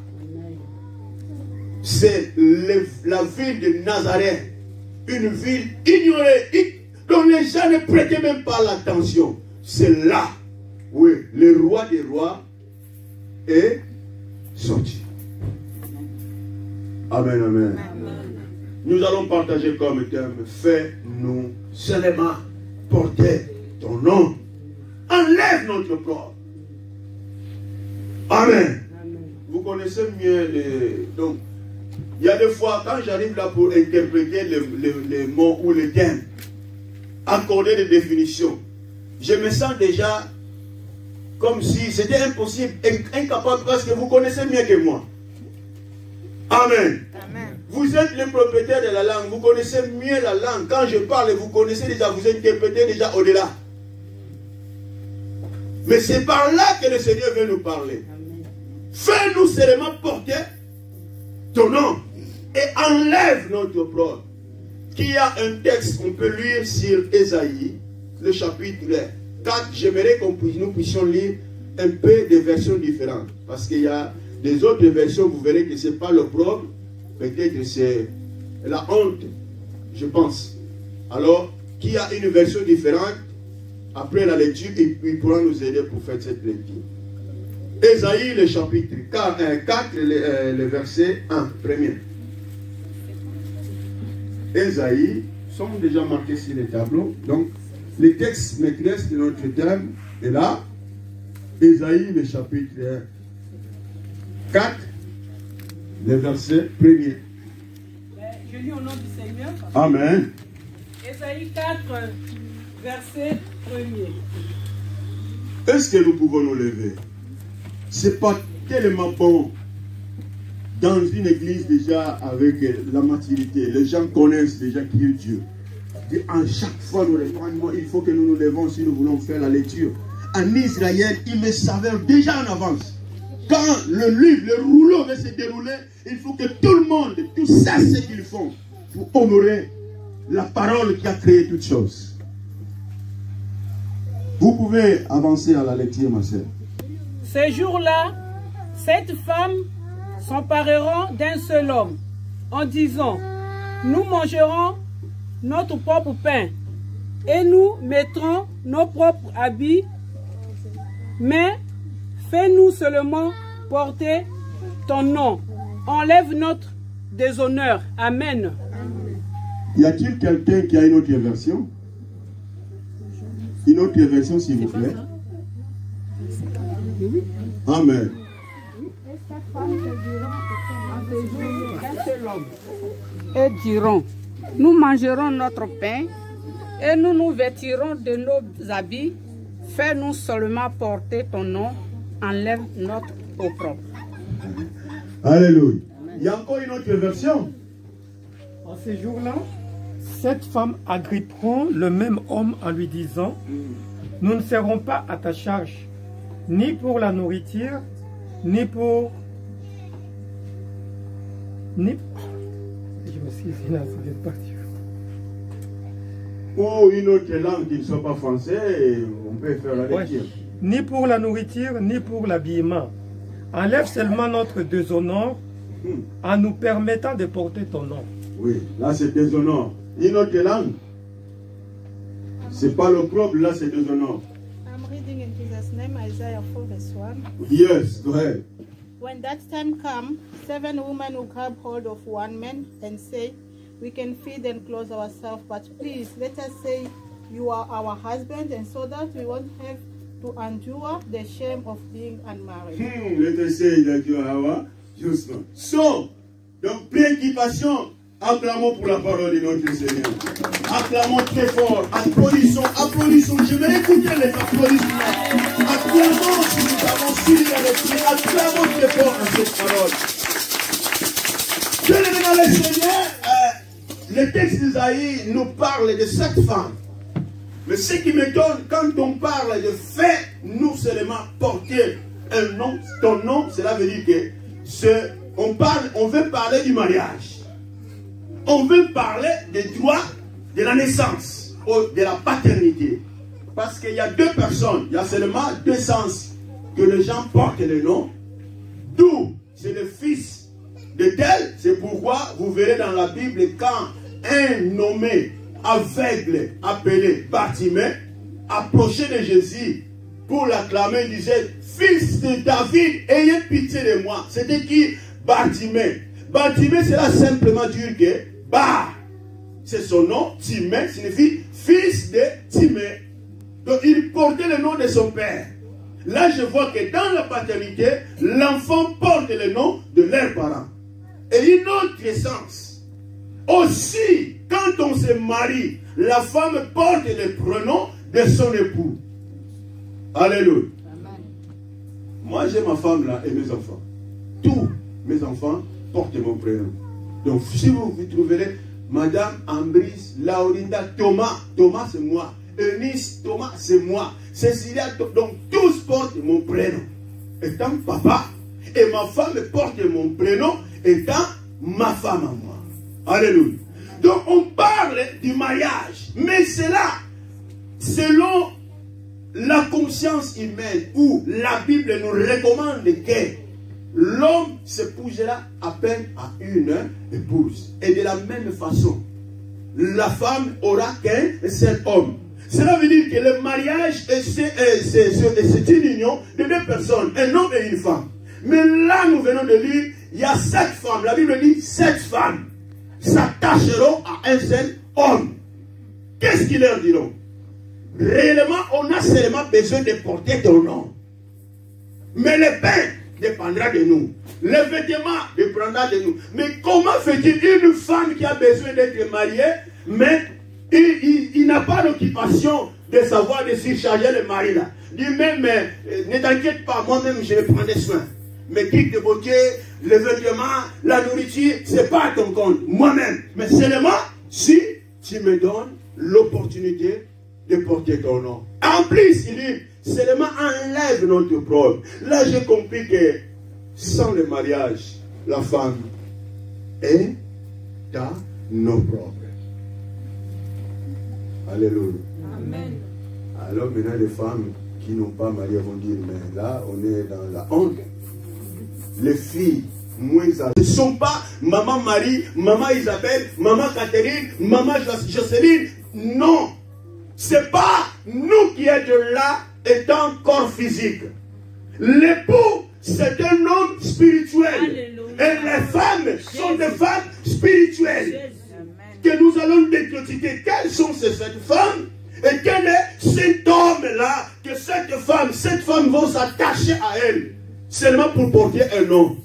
C'est la ville de Nazareth. Une ville ignorée, dont les gens ne prêtaient même pas l'attention. C'est là où le roi des rois est sorti. Amen, amen. Nous allons partager comme thème, fais-nous seulement porter ton nom. Enlève notre corps. Amen. Vous connaissez mieux les... Donc, il y a des fois, quand j'arrive là pour interpréter les mots ou les thèmes, accorder des définitions, je me sens déjà comme si c'était impossible, incapable, parce que vous connaissez mieux que moi. Amen. Amen. Vous êtes le propriétaire de la langue, vous connaissez mieux la langue. Quand je parle, vous connaissez déjà, vous interprétez déjà au-delà. Mais c'est par là que le Seigneur veut nous parler. Fais-nous seulement porter ton nom et enlève notre opprobre. Qu'il y a un texte qu'on peut lire sur Ésaïe, le chapitre 4. J'aimerais que nous puissions lire un peu des versions différentes. Parce qu'il y a des autres versions, vous verrez que ce n'est pas l'opprobre, peut-être c'est la honte, je pense. Alors, qu'il y a une version différente après la lecture, il pourra nous aider pour faire cette lecture. Ésaïe, le chapitre 4, le verset 1, premier. Ésaïe, sont déjà marqués sur les tableaux. Donc, le texte maîtresse de notre thème est là. Ésaïe, le chapitre 4, le verset premier. Je lis au nom du Seigneur. Amen. Ésaïe 4, verset 1er. Est-ce que nous pouvons nous lever? C'est pas tellement bon dans une église déjà avec la maturité. Les gens connaissent déjà qui est Dieu. Et à chaque fois nous répondons, il faut que nous nous levons si nous voulons faire la lecture. En Israël, il me s'avère déjà en avance. Quand le livre, le rouleau va se dérouler, il faut que tout le monde, tout ça ce qu'ils font pour honorer la parole qui a créé toutes choses. Vous pouvez avancer à la lecture, ma sœur. Ce jour-là, 7 femmes s'empareront d'un seul homme en disant: nous mangerons notre propre pain et nous mettrons nos propres habits, mais fais-nous seulement porter ton nom. Enlève notre déshonneur. Amen. Y a-t-il quelqu'un qui a une autre version? Une autre version, s'il vous plaît. Amen. Et diront: nous mangerons notre pain et nous nous vêtirons de nos habits. Fais-nous seulement porter ton nom. Enlève notre opprobre. Alléluia. Il y a encore une autre version. En ces jours-là, 7 femmes agripperont le même homme en lui disant: nous ne serons pas à ta charge, ni pour la nourriture, ni pour... Je me suis dit là, ça vient de partir. Ou une autre langue qui ne soit pas français, on peut faire la lecture. Ni pour la nourriture, ni pour l'habillement. Enlève seulement notre déshonneur en nous permettant de porter ton nom. Oui, là c'est déshonneur. Une autre langue, c'est pas le problème, là c'est déshonneur. I'm reading in Jesus' name, Isaiah 4 verse 1. Yes, go ahead. When that time comes, 7 women will grab hold of one man and say, we can feed and clothe ourselves, but please let us say you are our husband, and so that we won't have to endure the shame of being unmarried. Let us say that you are our husband. So, donc préoccupation, acclamons pour la parole de notre Seigneur. Acclamons très fort, applaudissons, applaudissons. Je vais écouter les applaudissements. Acclamons si nous avons suivi la lecture. Acclamons très fort à cette parole. Bien-aimés dans le Seigneur, le texte d'Isaïe nous parle de 7 femmes. Mais ce qui m'étonne, quand on parle de fait, nous seulement porter un nom, ton nom, cela veut dire que on veut parler du mariage. On veut parler des droits de la naissance, ou de la paternité. Parce qu'il y a 2 personnes, il y a seulement 2 sens que les gens portent le nom. D'où c'est le fils de tel. C'est pourquoi vous verrez dans la Bible quand un nommé aveugle appelé Bartimée approchait de Jésus pour l'acclamer, il disait: fils de David, ayez pitié de moi. C'était qui? Bartimée. Bartimée, cela simplement dire que Bar, c'est son nom. Timée signifie fils de Timée. Donc il portait le nom de son père. Là je vois que dans la paternité, l'enfant porte le nom de leurs parents. Et une autre sens. Aussi, quand on se marie, la femme porte le prénom de son époux. Alléluia. Moi j'ai ma femme là et mes enfants. Tous mes enfants portent mon prénom. Donc si vous trouverez Madame Ambrise, Laurinda, Thomas, Thomas c'est moi. Eunice, Thomas c'est moi. Cécilia, donc tous portent mon prénom. Étant papa, et ma femme porte mon prénom étant ma femme à moi. Alléluia. Donc on parle du mariage, mais c'est là, selon la conscience humaine, où la Bible nous recommande que l'homme s'épousera à peine à une épouse. Et de la même façon, la femme aura qu'un seul homme. Cela veut dire que le mariage, c'est une union de deux personnes, un homme et une femme. Mais là, nous venons de lire, il y a 7 femmes. La Bible dit 7 femmes s'attacheront à un seul homme. Qu'est-ce qu'ils leur diront? Réellement, on a seulement besoin de porter ton nom. Mais le pain dépendra de nous. Le vêtement dépendra de nous. Mais comment fait-il une femme qui a besoin d'être mariée, mais il n'a pas d'occupation de savoir de surcharger le mari là? Dit même, ne t'inquiète pas, moi-même je vais prendre soin. Mes trucs de beauté, le vêtement, la nourriture, c'est pas à ton compte, moi-même. Mais seulement si tu me donnes l'opportunité de porter ton nom. En plus, il dit, seulement enlève notre problème. Là, j'ai compris que sans le mariage, la femme est dans nos problèmes. Alléluia. Amen. Alors maintenant, les femmes qui n'ont pas marié vont dire, mais là, on est dans la honte. Les filles moins âgées ne sont pas maman Marie, maman Isabelle, maman Catherine, maman Jocelyne. Non. C'est pas nous qui sommes là étant corps physique. L'époux, c'est un homme spirituel. Alléluia. Et les femmes sont des femmes spirituelles. Que nous allons décortiquer. Quelles sont ces 7 femmes? Et quel est cet homme-là que cette femme vont s'attacher à elle seulement pour porter un nom.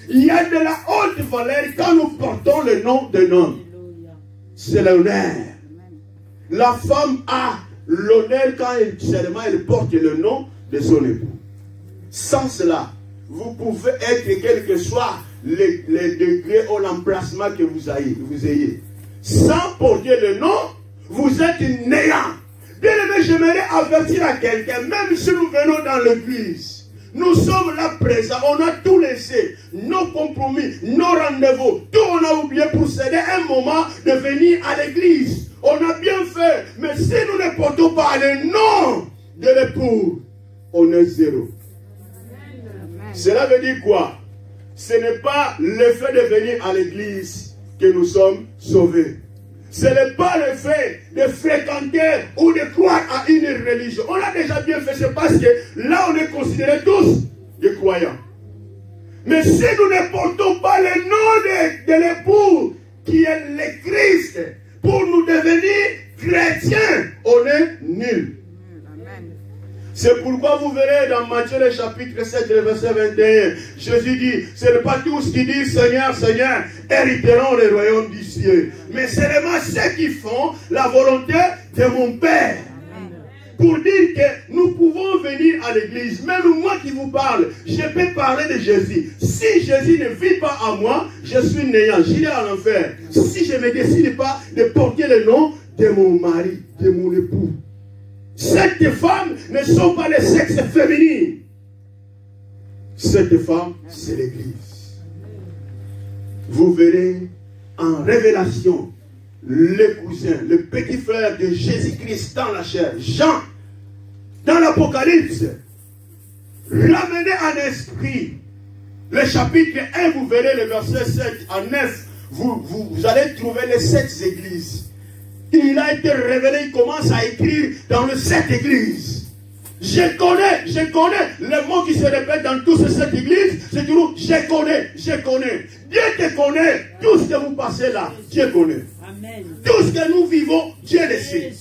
Il y a de la haute valeur quand nous portons le nom d'un homme. C'est l'honneur. La femme a l'honneur quand seulement elle porte le nom de son époux. Sans cela, vous pouvez être quel que soit les degrés ou l'emplacement que vous ayez. Sans porter le nom, vous êtes néant. Bien aimé, j'aimerais avertir à quelqu'un, même si nous venons dans l'église, nous sommes là présents, on a tout laissé, nos compromis, nos rendez-vous, tout on a oublié pour céder un moment de venir à l'église. On a bien fait, mais si nous ne portons pas le nom de l'époux, on est zéro. Cela veut dire quoi? Ce n'est pas le fait de venir à l'église que nous sommes sauvés. Ce n'est pas le fait de fréquenter ou de croire à une religion. On l'a déjà bien fait, c'est parce que là on est considérés tous des croyants. Mais si nous ne portons pas le nom de l'époux qui est le Christ pour nous devenir chrétiens, on est nuls. C'est pourquoi vous verrez dans Matthieu le chapitre 7, le verset 21, Jésus dit, ce n'est pas tous qui disent Seigneur, Seigneur, hériteront le royaume du ciel, mais seulement ceux qui font la volonté de mon Père. Pour dire que nous pouvons venir à l'église, même moi qui vous parle, je peux parler de Jésus. Si Jésus ne vit pas à moi, je suis néant, j'irai à l'enfer. Si je ne décide pas de porter le nom de mon mari, de mon époux. Cette femmes ne sont pas les sexes féminins. Cette femme, c'est l'église. Vous verrez en révélation le cousin, le petit frère de Jésus-Christ dans la chair, Jean, dans l'Apocalypse, ramenez en esprit le chapitre 1, vous verrez le verset 7 à 9, vous allez trouver les 7 églises. Il a été révélé, il commence à écrire dans les 7 églises. Je connais le mot qui se répète dans toutes ces 7 églises, c'est toujours je connais. Dieu te connaît, tout ce que vous passez là, Dieu connaît. Amen. Tout ce que nous vivons, Dieu le sait.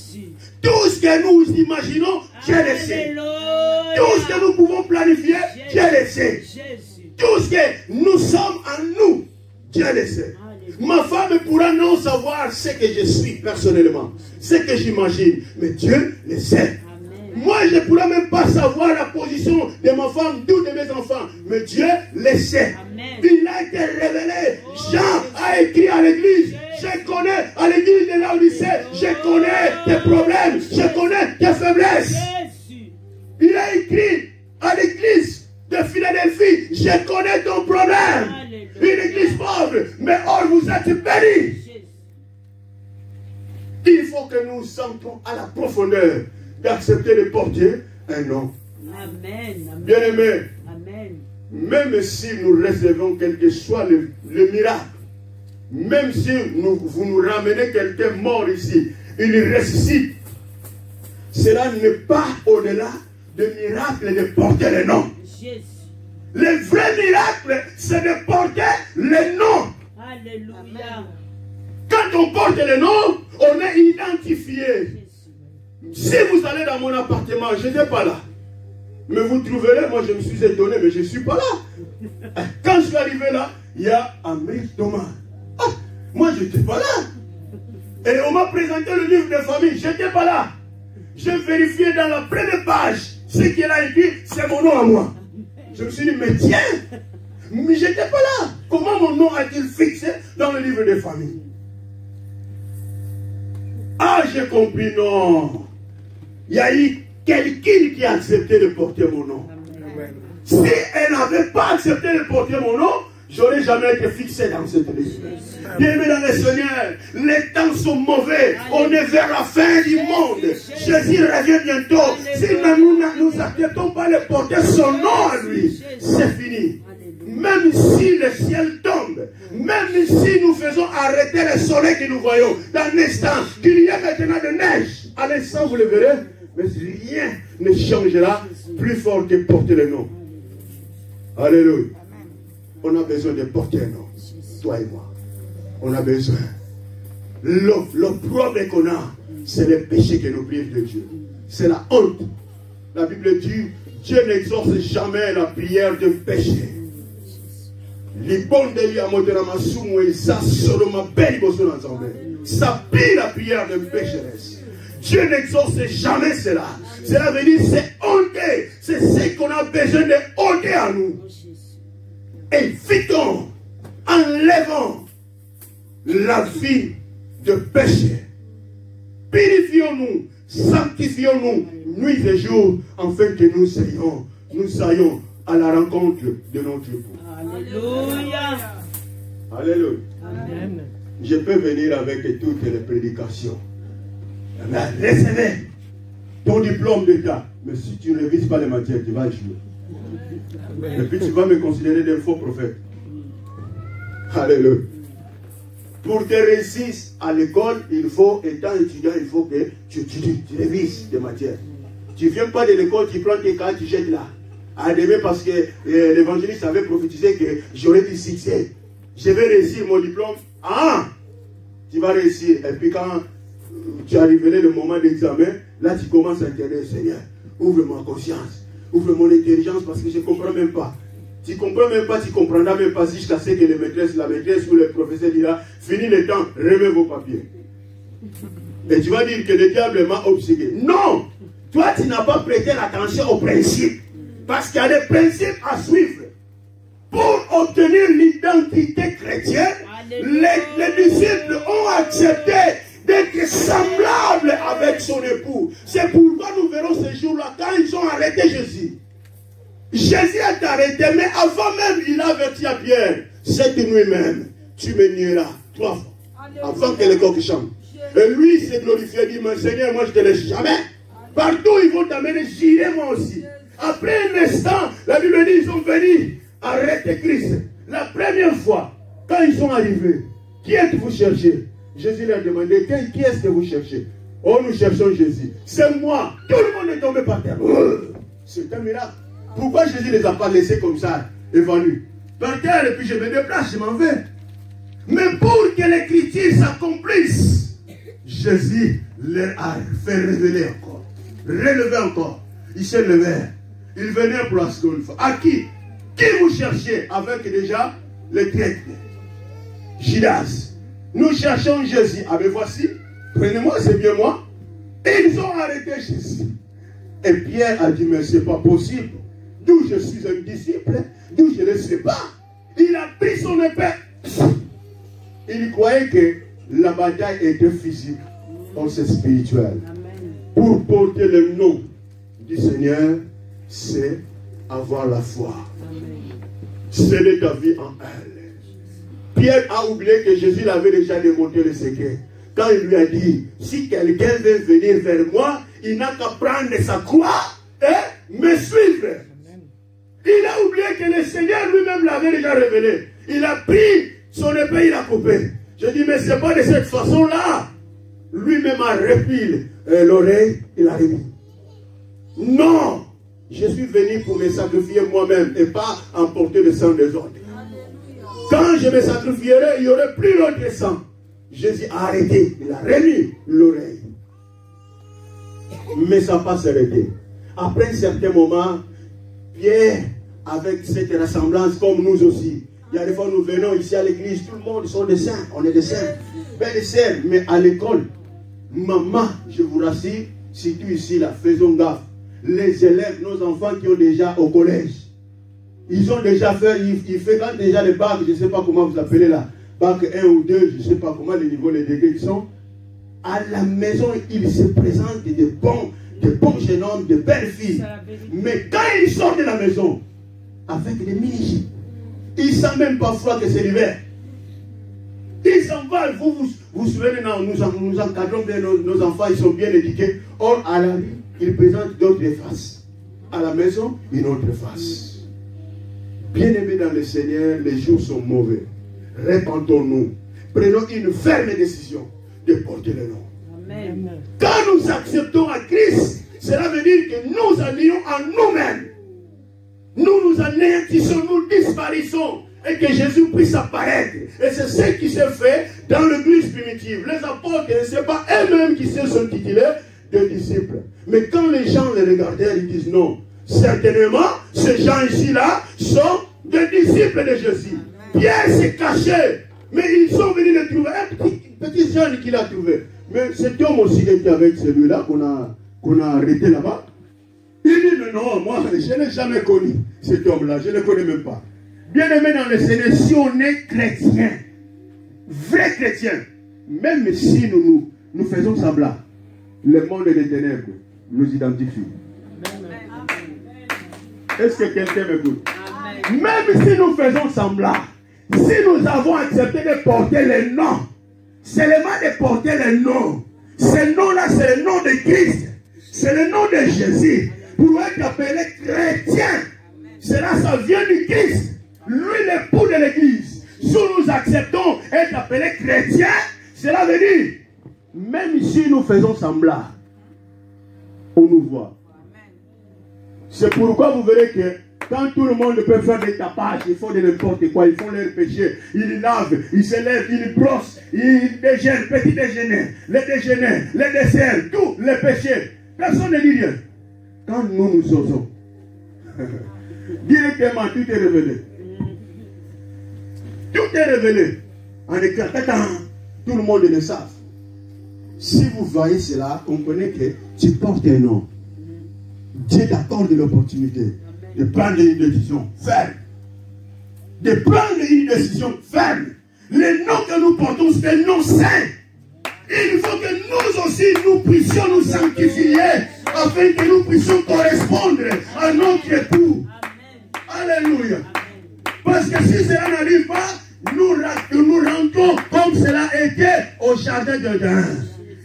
Tout ce que nous imaginons, Dieu le sait. Tout ce que nous pouvons planifier, Dieu le sait. Tout ce que nous sommes en nous, Dieu le sait. Ma femme pourra non savoir ce que je suis personnellement, ce que j'imagine, mais Dieu le sait. Amen. Moi, je ne pourrais même pas savoir la position de ma femme, d'où de mes enfants, mais Dieu le sait. Amen. Il a été révélé. Jean a écrit à l'église, je connais à l'église de Laodicée, je connais tes problèmes, je connais tes faiblesses. Il a écrit à l'église de Philadelphie, je connais ton problème. Une église pauvre, mais or vous êtes bénis. Il faut que nous sentons à la profondeur d'accepter de porter un nom. Amen. Bien aimé, même si nous recevons quel que soit le miracle, même si vous nous ramenez quelqu'un mort ici, il ressuscite. Même si nous ne cela n'est pas au-delà du miracle de porter le nom. Le vrai miracle, c'est de porter le nom. Alléluia. Quand on porte le nom, on est identifié. Si vous allez dans mon appartement, je n'étais pas là. Mais vous trouverez, moi je me suis étonné, mais je ne suis pas là. Quand je suis arrivé là, il y a Amérique Thomas. Ah, moi je n'étais pas là. Et on m'a présenté le livre de famille, je n'étais pas là. J'ai vérifié dans la première page, ce qu'il a écrit, c'est mon nom à moi. Je me suis dit, mais tiens, mais je n'étais pas là. Comment mon nom a-t-il fixé dans le livre de famille? Ah, j'ai compris, non. Il y a eu quelqu'un qui a accepté de porter mon nom. Si elle n'avait pas accepté de porter mon nom, j'aurais jamais été fixé dans cette liste. Bien-aimés dans le Seigneur, les temps sont mauvais. On est vers la fin du monde. Jésus revient bientôt. Si nous n'acceptons pas de porter son nom à lui, c'est fini. Même si le ciel tombe, même si nous faisons arrêter le soleil que nous voyons, dans un instant, qu'il y a maintenant de neige, à l'instant vous le verrez, mais rien ne changera plus fort que porter le nom. Alléluia. On a besoin de porter un nom, toi et moi. On a besoin. L'opprobre qu'on a, c'est le péché qui nous prive de Dieu. C'est la honte. La Bible dit, Dieu n'exauce jamais la prière de péché. Ça pire la prière de pécheresse. Dieu n'exauce jamais cela. Cela veut dire c'est honte. C'est ce qu'on a besoin de honter à nous. Évitons, enlevons la vie de péché. Purifions-nous, sanctifions-nous nuit et jour, afin que nous soyons à la rencontre de notre époux. Alléluia. Alléluia. Amen. Je peux venir avec toutes les prédications. Mais recevez ton diplôme d'État. Mais si tu ne révises pas les matières, tu vas échouer. Et puis tu vas me considérer d'un faux prophète. Alléluia. Pour que réussir à l'école, il faut, étant étudiant, il faut que tu révises des matières. Tu ne viens pas de l'école, tu prends tes cas, tu jettes là. À demain, parce que l'évangéliste avait prophétisé que j'aurais du succès. Je vais réussir mon diplôme. Ah! Tu vas réussir. Et puis quand tu arriveras le moment d'examen, là tu commences à interroger, Seigneur, ouvre ma conscience, ouvre mon intelligence parce que je ne comprends même pas. Tu ne comprends même pas, tu ne comprendras même pas jusqu'à ce que la maîtresse ou le professeur dira, fini le temps, remets vos papiers. Et tu vas dire que le diable m'a obsédé. Non! Toi, tu n'as pas prêté l'attention aux principes. Parce qu'il y a des principes à suivre. Pour obtenir l'identité chrétienne, les disciples ont accepté d'être semblables avec son époux. C'est pourquoi nous verrons ce jour-là, quand ils ont arrêté Jésus. Jésus est arrêté, mais avant même, il a averti à Pierre, cette nuit même, tu me nieras 3 fois, avant que le coq chante. Et lui, s'est glorifié, dit, mon Seigneur, moi je ne te laisse jamais. Partout ils vont t'amener, j'irai moi aussi. Après un instant, la Bible dit, ils sont venus arrêter Christ. La première fois, quand ils sont arrivés, qui est-ce que vous cherchez? Jésus leur a demandé, qui est-ce que vous cherchez? Oh, nous cherchons Jésus. C'est moi. Tout le monde est tombé par terre. C'est un miracle. Pourquoi Jésus ne les a pas laissés comme ça, évanouis? Par terre, et puis je me déplace, je m'en vais. Mais pour que l'écriture s'accomplisse, Jésus leur a fait révéler encore. Relever encore. Ils se levèrent. Ils venaient pour la seconde fois. À qui? Qui vous cherchez? Avec déjà les traîtres. Judas. Nous cherchons Jésus. Ah ben voici. Prenez-moi, c'est bien moi. Et ils ont arrêté Jésus. Et Pierre a dit, mais ce n'est pas possible. D'où je suis un disciple, d'où je ne sais pas. Il a pris son épée. Il croyait que la bataille était physique. On c'est spirituel. Pour porter le nom du Seigneur, c'est avoir la foi. C'est ta vie en elle. Pierre a oublié que Jésus l'avait déjà démontré le secret. Quand il lui a dit, si quelqu'un veut venir vers moi, il n'a qu'à prendre sa croix et me suivre. Il a oublié que le Seigneur lui-même l'avait déjà révélé. Il a pris son épée, il a coupé. Je dis, mais ce n'est pas de cette façon-là. Lui-même a repris l'oreille, il a remis. Non, je suis venu pour me sacrifier moi-même et pas emporter le sang des autres. Quand je me sacrifierai, il n'y aurait plus l'autre sang. Jésus a arrêté, il a remis l'oreille. Mais ça n'a pas s'arrêté. Après un certain moment, Pierre, avec cette ressemblance comme nous aussi, il y a des fois nous venons ici à l'église, tout le monde sont des saints, on est des saints. Ben des sœurs, mais à l'école, maman, je vous rassure, surtout ici là, faisons gaffe. Les élèves, nos enfants qui ont déjà au collège, ils ont déjà fait, ils fréquentent déjà les bacs, je ne sais pas comment vous appelez là, bac 1 ou 2, je ne sais pas comment les niveaux, les degrés qui sont. À la maison, ils se présentent de bons jeunes hommes, de belles filles. Mais quand ils sortent de la maison, avec des mini, ils ne sentent même pas froid que c'est l'hiver. Ils s'en vont, vous souvenez, non, nous encadrons bien nos enfants, ils sont bien éduqués. Or, à la rue, ils présentent d'autres faces. À la maison, une autre face. Bien-aimés dans le Seigneur, les jours sont mauvais. Répentons-nous. Prenons une ferme décision de porter le nom. Amen. Quand nous acceptons à Christ, cela veut dire que nous allions en nous-mêmes. Nous anéantissons, nous disparaissons. Et que Jésus puisse apparaître. Et c'est ce qui s'est fait dans l'église primitive. Les apôtres, ce n'est pas eux-mêmes qui se sont titulés de disciples. Mais quand les gens les regardèrent, ils disent non. Certainement, ces gens ici-là sont des disciples de Jésus. Pierre s'est caché. Mais ils sont venus le trouver. Un petit jeune qu'il a trouvé. Mais cet homme aussi était avec celui-là qu'on a arrêté là-bas. Il dit non, moi je ne l'ai jamais connu. Cet homme-là, je ne le connais même pas. Bien-aimé dans le Seigneur, si on est chrétien, vrai chrétien, même si nous faisons semblant, le monde des ténèbres nous identifie. Est-ce que quelqu'un m'écoute? Même si nous faisons semblant, si nous avons accepté de porter le nom, seulement de porter le nom, ce nom-là, c'est le nom de Christ, c'est le nom de Jésus, pour être appelé chrétien, cela, ça vient du Christ. Lui, l'époux de l'église. Si nous acceptons être appelés chrétiens, cela veut dire, même si nous faisons semblant, on nous voit. C'est pourquoi vous verrez que quand tout le monde peut faire des tapages, ils font de n'importe quoi, ils font leurs péchés, ils lavent, ils se lèvent, ils brossent, ils déjeunent, petit déjeuner, les déjeuners, les desserts, tous les péchés. Personne ne dit rien. Quand nous osons, directement tout est révélé. Tout est révélé. En éclatant, tout le monde le savent. Si vous voyez cela, comprenez que tu portes un nom. Dieu t'accorde l'opportunité de prendre une décision ferme. De prendre une décision ferme. Le nom que nous portons, c'est un nom saint. Il faut que nous aussi, nous puissions nous sanctifier afin que nous puissions correspondre à notre époux. Alléluia. Parce que si cela n'arrive pas, nous rentrons comme cela était au jardin d'Éden.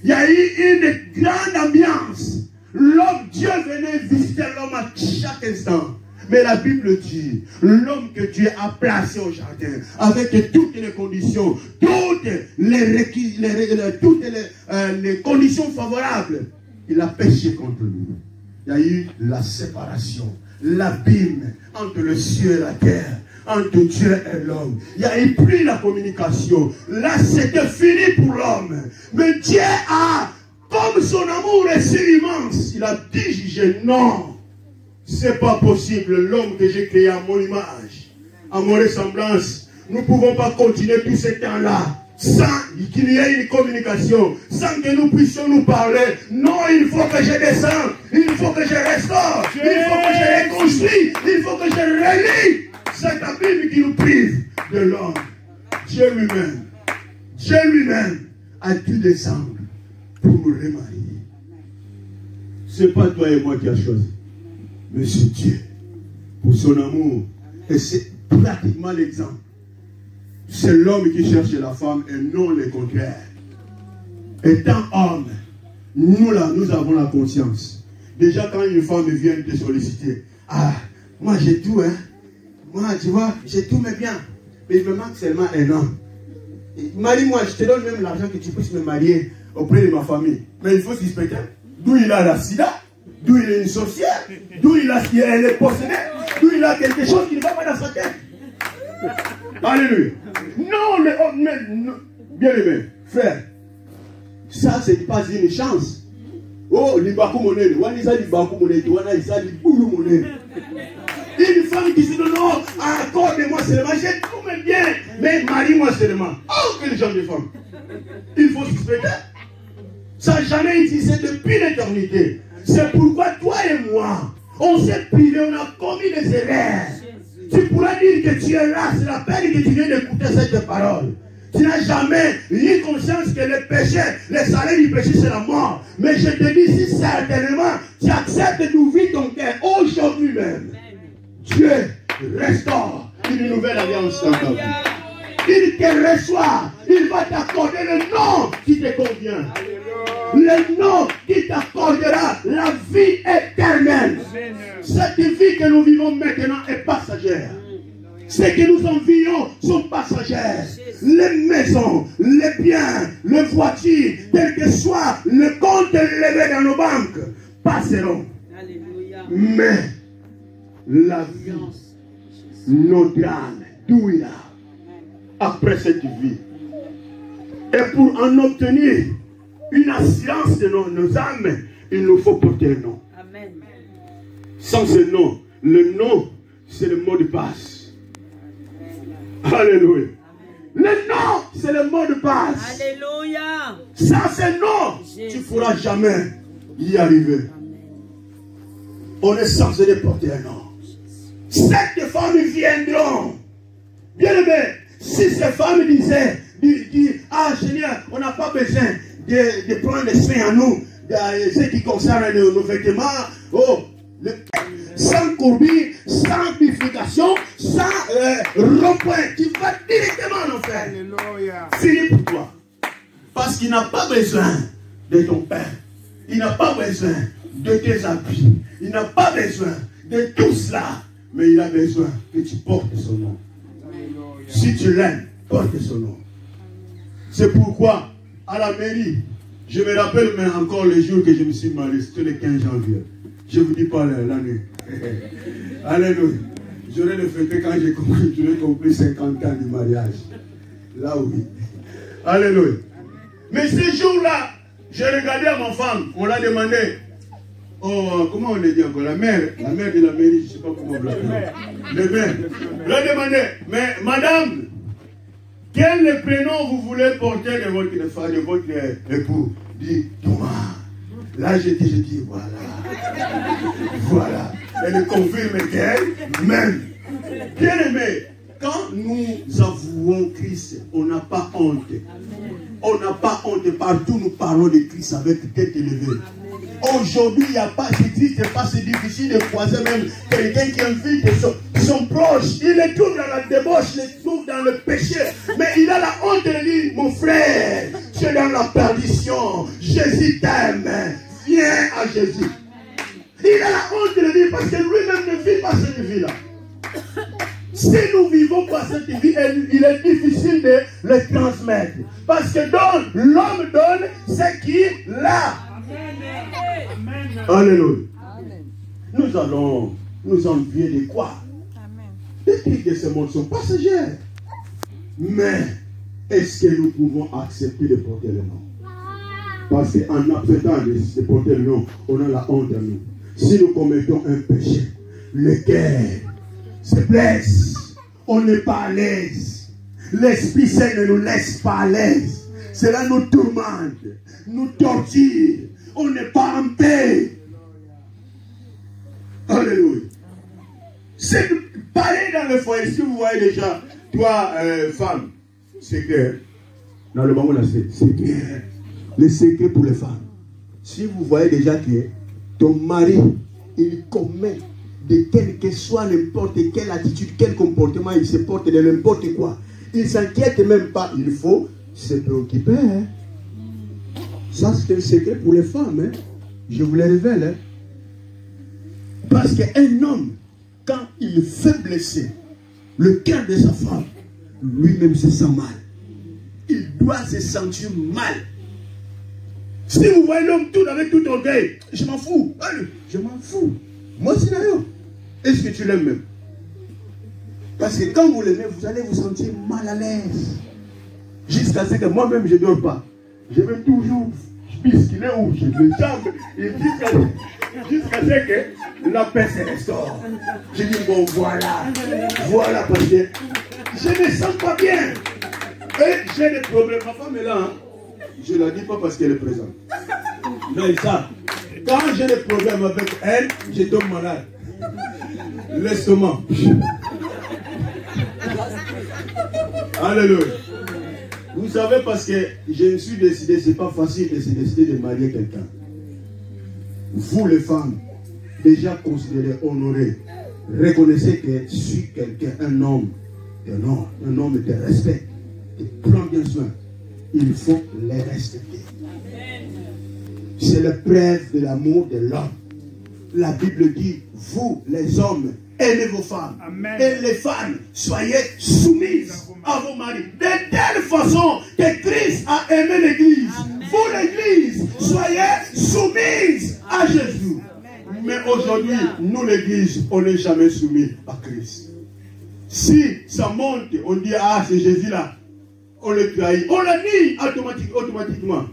Il y a eu une grande ambiance. L'homme, Dieu venait visiter l'homme à chaque instant. Mais la Bible dit, l'homme que Dieu a placé au jardin, avec toutes les conditions, toutes les conditions favorables, il a péché contre lui. Il y a eu la séparation, l'abîme entre le ciel et la terre, entre Dieu et l'homme. Il n'y a eu plus la communication. Là, c'était fini pour l'homme. Mais Dieu a, comme son amour est si immense, il a dit, non. C'est pas possible, l'homme que j'ai créé à mon image, à mon ressemblance. Nous ne pouvons pas continuer tout ce temps-là sans qu'il y ait une communication, sans que nous puissions nous parler. Non, il faut que je descende, il faut que je restaure, il faut que je reconstruis, il faut que je relie cet abîme qui nous prive de l'homme. Dieu lui-même a dû descendre pour nous remarier. Ce n'est pas toi et moi qui a choisi. Mais c'est Dieu, pour son amour. Et c'est pratiquement l'exemple. C'est l'homme qui cherche la femme et non le contraire. Étant homme, nous avons la conscience. Déjà quand une femme vient te solliciter, ah, moi j'ai tout, hein. Moi, tu vois, j'ai tout mes biens. Mais il me manque seulement un homme. Marie-moi, je te donne même l'argent que tu puisses me marier auprès de ma famille. Mais il faut suspecter d'où il a la sida, d'où il est une sorcière, d'où elle est possédée, d'où il a quelque chose qui ne va pas dans sa tête. Alléluia. Non, bien aimé, frère, ça c'est pas une chance. Oh, l'Ibakou Monel, Wanisa l'Ibakou Monel, Wanisa l'Iboulou Monel. Une femme qui se dit non, accorde-moi seulement, j'ai tout mes biens, mais marie-moi seulement. Oh, quel genre de femme. Il faut suspecter. Ça n'a jamais existé depuis l'éternité. C'est pourquoi toi et moi, on s'est privé, on a commis des erreurs. Tu pourras dire que tu es là, c'est la peine que tu viens d'écouter cette parole. Tu n'as jamais eu conscience que le péché, le salaire du péché, c'est la mort. Mais je te dis, si certainement tu acceptes d'ouvrir ton cœur aujourd'hui même, Dieu restaure une nouvelle alliance dans ta vie. Il te reçoit, il va t'accorder le nom qui te convient. Le nom qui t'accordera la vie éternelle. Cette vie que nous vivons maintenant est passagère. Ce que nous envions sont passagères. Les maisons, les biens, les voitures, quel que soit le compte élevé dans nos banques, passeront. Mais la vie, notre âme, d'où il a, après cette vie. Et pour en obtenir une assurance de nos âmes, il nous faut porter un nom. Amen. Sans ce nom, le nom, c'est le mot de passe. Alléluia. Le nom, c'est le mot de passe. Alléluia. Sans ce nom, tu ne pourras jamais y arriver. On est censé de porter un nom. Cette femmes viendront. Bien aimé, si ces femmes disaient, ah Seigneur, on n'a pas besoin de prendre des soins à nous, ce qui concerne nos vêtements, sans courbure, sans bifurcation, sans rond-point, tu vas directement en enfer. Fini pour toi. Parce qu'il n'a pas besoin de ton père. Il n'a pas besoin de tes habits. Il n'a pas besoin de tout cela. Mais il a besoin que tu portes son nom. Si tu l'aimes, porte son nom. C'est pourquoi, à la mairie, je me rappelle mais encore le jour que je me suis marié, c'était le 15 janvier. Je ne vous dis pas l'année. Alléluia. J'aurais le fêté quand j'aurais compris 50 ans du mariage. Là oui. Alléluia. Mais ce jour-là, j'ai regardé à ma femme, on l'a demandé. Oh, comment on le dit encore? La mère de la mairie, je ne sais pas comment on l'appelle. Le maire. On l'a demandé, mais madame, quel prénom vous voulez porter de votre époux? Dit Thomas. Là, je dis, voilà. Voilà. Elle confirme qu'elle-même. Bien aimé, quand nous avouons Christ, on n'a pas honte. On n'a pas honte. Partout, nous parlons de Christ avec tête élevée. Aujourd'hui, il n'y a pas, c'est difficile de croiser même quelqu'un qui invite son proche. Il le trouve dans la débauche, il le trouve dans le péché. Mais il a la honte de dire, mon frère, tu es dans la perdition. Jésus t'aime. Viens à Jésus. Il a la honte de le dire parce que lui-même ne vit pas cette vie-là. Si nous vivons pas cette vie, il est difficile de le transmettre. Parce que l'homme donne ce qu'il a. Alléluia. Nous allons nous envier de quoi? Les trucs de ce monde sont passagers. Mais est-ce que nous pouvons accepter de porter le nom? Parce qu'en acceptant de porter le nom, on a la honte à nous. Si nous commettons un péché, le cœur se blesse. On n'est pas à l'aise. L'Esprit Saint ne nous laisse pas à l'aise. Cela nous tourmente, nous torture. On n'est pas en paix. Alléluia. C'est pareil dans le foyer. Si vous voyez déjà, toi, femme, secret. Dans le moment là, c'est clair. Le secret pour les femmes. Si vous voyez déjà que ton mari, il commet de quelle que soit n'importe quelle attitude, quel comportement, il se porte de n'importe quoi. Il ne s'inquiète même pas. Il faut se préoccuper. Hein. Ça, c'est un secret pour les femmes. Hein. Je vous le révèle. Hein. Parce qu'un homme, quand il fait blesser le cœur de sa femme, lui-même se sent mal. doit se sentir mal. Si vous voyez l'homme tout avec tout orgueil, je m'en fous. Allez, je m'en fous. Moi aussi, d'ailleurs. Est-ce que tu l'aimes même? Parce que quand vous l'aimez, vous allez vous sentir mal à l'aise. Jusqu'à ce que moi-même, je ne dors pas. Je vais toujours pisciner où je me jambes. Et jusqu'à ce que la paix se restaure. Je dis, bon, voilà. Voilà, parce que je ne me sens pas bien. Et j'ai des problèmes. Ma femme est là. Hein. Je ne la dis pas parce qu'elle est présente. Mais ça, quand j'ai des problèmes avec elle, je tombe malade. L'estomac. Alléluia. Vous savez, parce que je me suis décidé, c'est pas facile de se décider de marier quelqu'un. Vous les femmes, déjà considérez, honorez, reconnaissez que si quelqu'un, un homme te respecte, te prend bien soin, il faut les respecter. C'est la preuve de l'amour de l'homme. La Bible dit, vous les hommes, aimez vos femmes. Amen. Et les femmes, soyez soumises à vos maris. De telle façon que Christ a aimé l'Église. Vous l'Église, soyez soumises à Jésus. Amen. Mais aujourd'hui, nous l'Église, on n'est jamais soumis à Christ. Si ça monte, on dit, ah c'est Jésus là. On le trahit. On le nie automatiquement.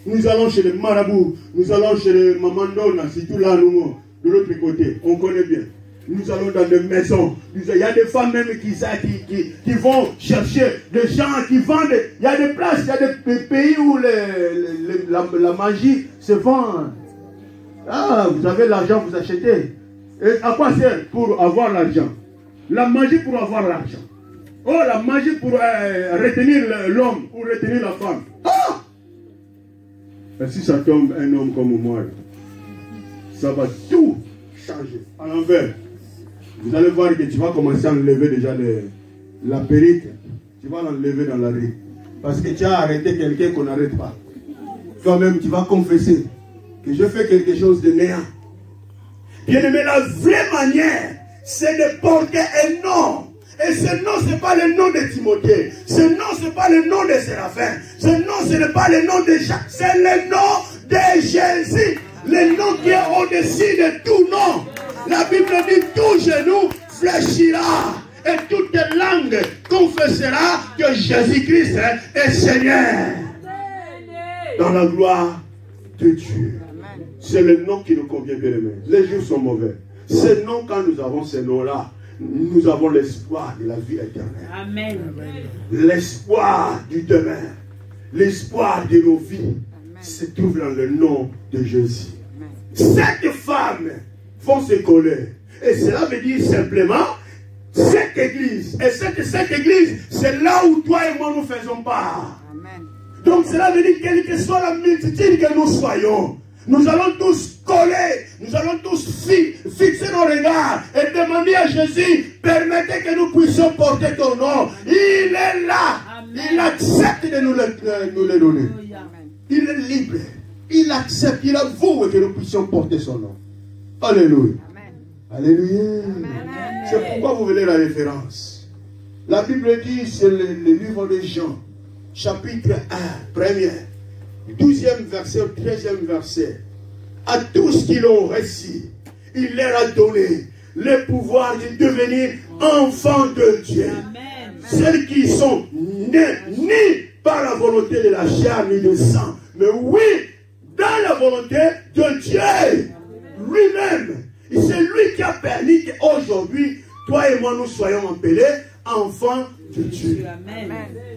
Nous allons chez les marabouts, nous allons chez les mamandona, c'est tout là, nous, de l'autre côté. On connaît bien. Nous allons dans des maisons. Il y a des femmes même qui vont chercher des gens qui vendent. Il y a des places, il y a des pays où la magie se vend. Ah, vous avez l'argent, vous achetez. Et à quoi sert pour avoir l'argent? La magie pour avoir l'argent. Oh, la magie pour retenir l'homme ou retenir la femme. Ah! Et si ça tombe un homme comme moi, ça va tout changer. À l'envers. Vous allez voir que tu vas commencer à enlever déjà la perruque. Tu vas l'enlever dans la rue. Parce que tu as arrêté quelqu'un qu'on n'arrête pas. Toi-même, tu vas confesser que je fais quelque chose de néant. Bien aimé, la vraie manière, c'est de porter un nom. Et ce nom, ce n'est pas le nom de Timothée. Ce nom, ce n'est pas le nom de Séraphin. Ce nom, ce n'est pas le nom de Jacques. C'est le nom de Jésus. Le nom qui est au-dessus de tout nom. La Bible dit tout genou fléchira. Et toute langue confessera que Jésus-Christ est Seigneur. Dans la gloire de Dieu. C'est le nom qui nous convient, bien aimé. Les jours sont mauvais. Ce nom, quand nous avons ce nom-là, nous avons l'espoir de la vie éternelle. Amen. L'espoir du demain. L'espoir de nos vies se trouve dans le nom de Jésus. Cette femme vont se coller. Et cela veut dire simplement cette église. Et cette église, c'est là où toi et moi nous faisons part. Amen. Donc cela veut dire quelle que soit la multitude que nous soyons, nous allons tous coller, nous allons tous fixer nos regards et demander à Jésus, permettez que nous puissions porter ton nom. Il est là. Amen. Il accepte de nous le donner. Amen. Il est libre. Il accepte, il avoue que nous puissions porter son nom. Alléluia. Amen. Alléluia. Amen. C'est pourquoi vous venez la référence. La Bible dit, c'est le livre de Jean, chapitre 1, première. 12e verset, 13e verset. À tous qui l'ont reçu, il leur a donné le pouvoir de devenir enfants de Dieu. Amen. Ceux qui sont nés ni par la volonté de la chair ni du sang, mais oui, dans la volonté de Dieu lui-même. Et c'est lui qui a permis qu'aujourd'hui, toi et moi, nous soyons appelés enfants de Dieu. Amen.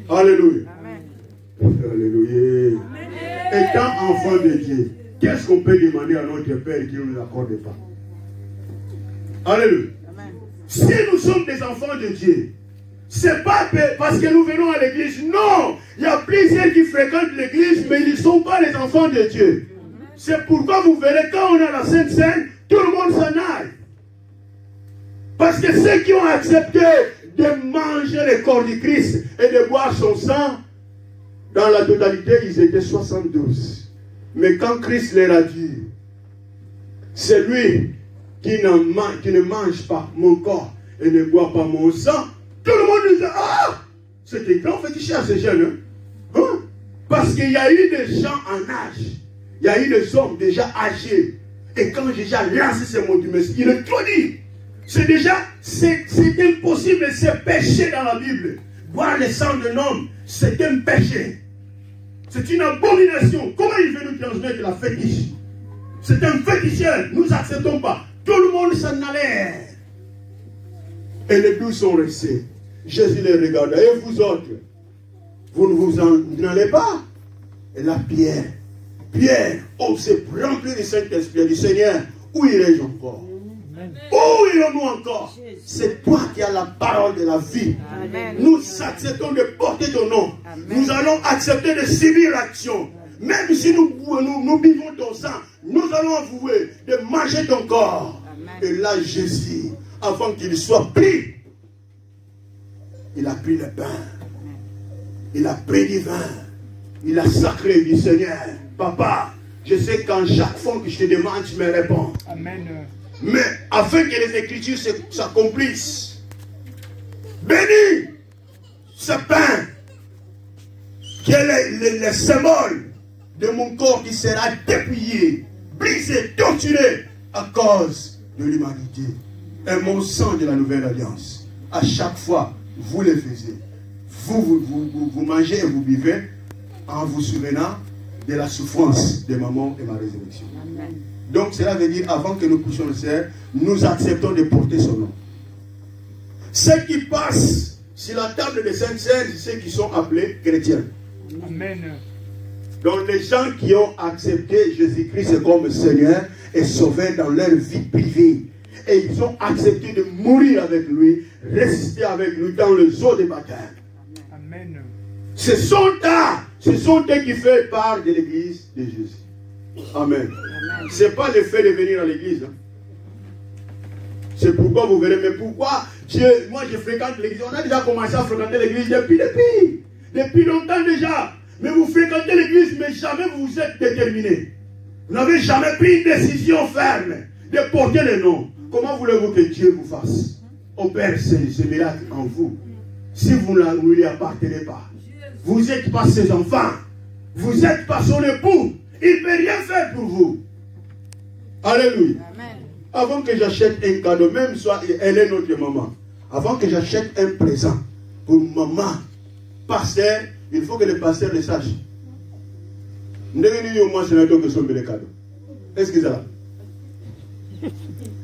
Alléluia. Amen. Alléluia. Amen. Étant enfant de Dieu, qu'est-ce qu'on peut demander à notre Père qui ne nous accorde pas? Alléluia. Amen. Si nous sommes des enfants de Dieu, c'est pas parce que nous venons à l'église. Non, il y a plusieurs qui fréquentent l'église, mais ils ne sont pas les enfants de Dieu. C'est pourquoi vous verrez, quand on a la Sainte Seine, tout le monde s'en aille. Parce que ceux qui ont accepté de manger le corps du Christ et de boire son sang, dans la totalité, ils étaient 72. Mais quand Christ leur a dit, c'est lui qui ne mange pas mon corps et ne boit pas mon sang, tout le monde disait, ah, c'était grand féticheur ces jeunes. Hein? Parce qu'il y a eu des gens en âge. Il y a eu des hommes déjà âgés. Et quand j'ai déjà lancé ce mot du Messie, il est trop dit. C'est déjà, c'est impossible, c'est péché dans la Bible. Boire le sang d'un homme, c'est un péché. C'est une abomination. Comment il veut nous transmettre la fétiche? C'est un féticheur. Nous n'acceptons pas. Tout le monde s'en allait. Et les 12 sont restés. Jésus les regarda. Et vous autres, vous ne vous en allez pas? Et là, Pierre, oh, c'est rempli du Saint-Esprit, du Seigneur. Où irai-je encore? Où irons-nous encore? C'est toi qui as la parole de la vie. Amen. Nous acceptons de porter ton nom. Amen. Nous allons accepter de subir l'action. Même si nous buvons ton sang, nous allons avouer de manger ton corps. Amen. Et là, Jésus, avant qu'il soit pris, il a pris le pain. Il a pris du vin. Il a sacré du Seigneur. Papa, je sais qu'en chaque fois que je te demande, tu me réponds. Amen. Mais afin que les Écritures s'accomplissent, bénis ce pain qui est le symbole de mon corps qui sera dépouillé, brisé, torturé à cause de l'humanité. Et mon sang de la nouvelle alliance. À chaque fois, vous le faisiez. Vous mangez et vous buvez en vous souvenant de la souffrance de maman et ma résurrection. Amen. Donc cela veut dire, avant que nous puissions le faire, nous acceptons de porter son nom. Ceux qui passent sur la table des Saintes-Sœurs, ceux qui sont appelés chrétiens. Amen. Donc les gens qui ont accepté Jésus-Christ comme Seigneur et Sauveur dans leur vie privée, et ils ont accepté de mourir avec lui, résister avec lui dans le zoo des baptêmes. Amen. Ce sont eux qui font part de l'église de Jésus. Amen. Ce n'est pas le fait de venir à l'église. Hein. C'est pourquoi vous verrez. Mais pourquoi moi je fréquente l'église? On a déjà commencé à fréquenter l'église depuis longtemps déjà. Mais vous fréquentez l'église, mais jamais vous vous êtes déterminé. Vous n'avez jamais pris une décision ferme de porter le nom. Comment voulez-vous que Dieu vous fasse opère ce miracle en vous si vous ne lui appartenez pas? Vous n'êtes pas ses enfants. Vous n'êtes pas son époux. Il ne peut rien faire pour vous. Alléluia. Amen. Avant que j'achète un cadeau, même soit elle est notre maman, avant que j'achète un présent pour maman, pasteur, il faut que le pasteur le sache. Nous devons au moins se mettre que ce sont les cadeaux. Est-ce que ça va?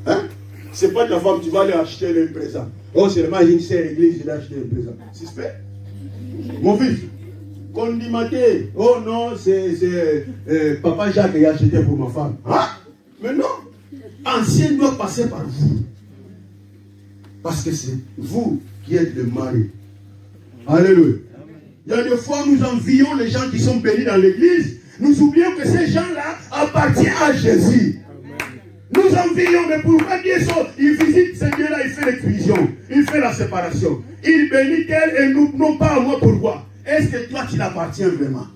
Hein? C'est pas ta femme, tu vas aller acheter un présent. Oh, seulement j'ai une sœur église, je vais acheter un présent. Suspect. Mon fils, condimaté. Oh non, c'est Papa Jacques qui a acheté pour ma femme. Hein? Mais non. Ancien doit passer par vous. Parce que c'est vous qui êtes le mari. Alléluia. Il y a des fois, nous envions les gens qui sont bénis dans l'église. Nous oublions que ces gens-là appartiennent à Jésus. Nous envions, mais pourquoi Dieu il visite ce Dieu-là, il fait l'exclusion, il fait la séparation. Il bénit elle et nous, non pas à moi, pourquoi? Est-ce que toi tu l'appartiens vraiment?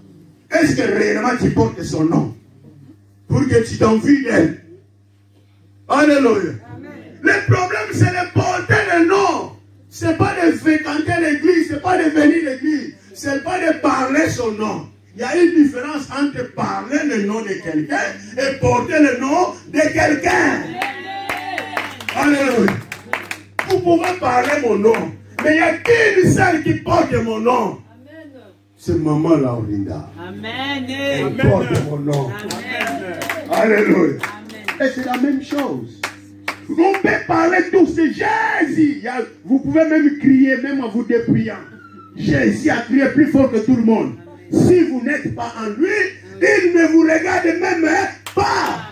Est-ce que réellement tu portes son nom? Pour que tu t'envies d'elle. Alléluia. Le problème c'est de porter le nom. C'est pas de fréquenter l'église, c'est pas de venir à l'église, c'est pas de parler son nom. Il y a une différence entre parler le nom de quelqu'un et porter le nom de quelqu'un. Alléluia. Vous pouvez parler mon nom, mais il n'y a qu'une seule qui porte mon nom. C'est maman Laurinda. Amen. Elle porte mon nom. Amen. Alléluia. Et c'est la même chose. On peut parler tous, c'est Jésus. Vous pouvez même crier, même en vous dépouillant. Jésus a crié plus fort que tout le monde. Si vous n'êtes pas en lui, il ne vous regarde même pas.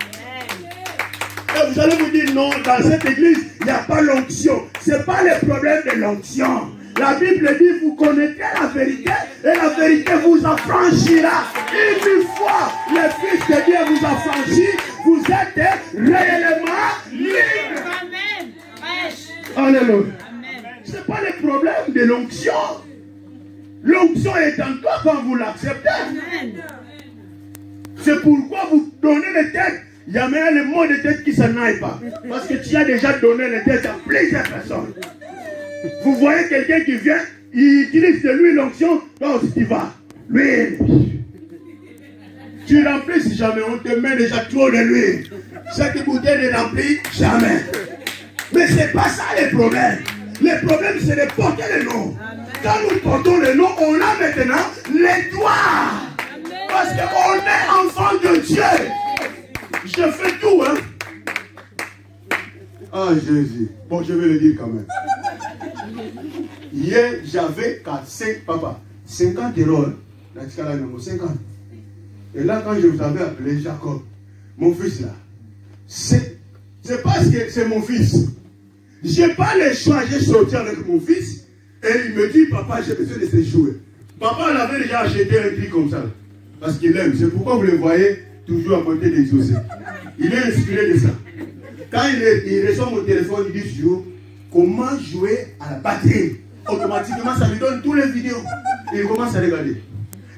Et vous allez vous dire non, dans cette église, il n'y a pas l'onction. Ce n'est pas le problème de l'onction. La Bible dit, vous connaîtrez la vérité et la vérité vous affranchira. Une fois le Fils de Dieu vous affranchit, vous êtes réellement libre. Alléluia. Ce n'est pas le problème de l'onction. L'onction est en toi quand vous l'acceptez. C'est pourquoi vous donnez les têtes. Il y a même le mot de tête qui s'en aille pas. Parce que tu as déjà donné les têtes à plusieurs personnes. Vous voyez quelqu'un qui vient, il utilise de lui l'onction. Donc tu vas. Lui, Tu remplis jamais, on te met déjà trop de l'huile. Cette bouteille ne remplit jamais. Mais ce n'est pas ça le problème. Le problème, c'est de porter le nom. Quand nous portons le nom, on a maintenant les droits. Parce qu'on est enfant de Dieu. Je fais tout, hein. Ah, Jésus. Bon, je vais le dire quand même. Hier, j'avais 50 euros. Là, 50. Et là, quand je vous avais appelé Jacob, mon fils là, c'est parce que c'est mon fils. Je n'ai pas le choix, j'ai sorti avec mon fils. Et il me dit, papa, j'ai besoin de se jouer. Papa l'avait déjà acheté un truc comme ça. Parce qu'il aime. C'est pourquoi vous le voyez toujours à côté des osés. Il est inspiré de ça. Quand il reçoit mon téléphone, il dit toujours, comment jouer à la batterie. Automatiquement, ça lui donne toutes les vidéos. Il commence à regarder.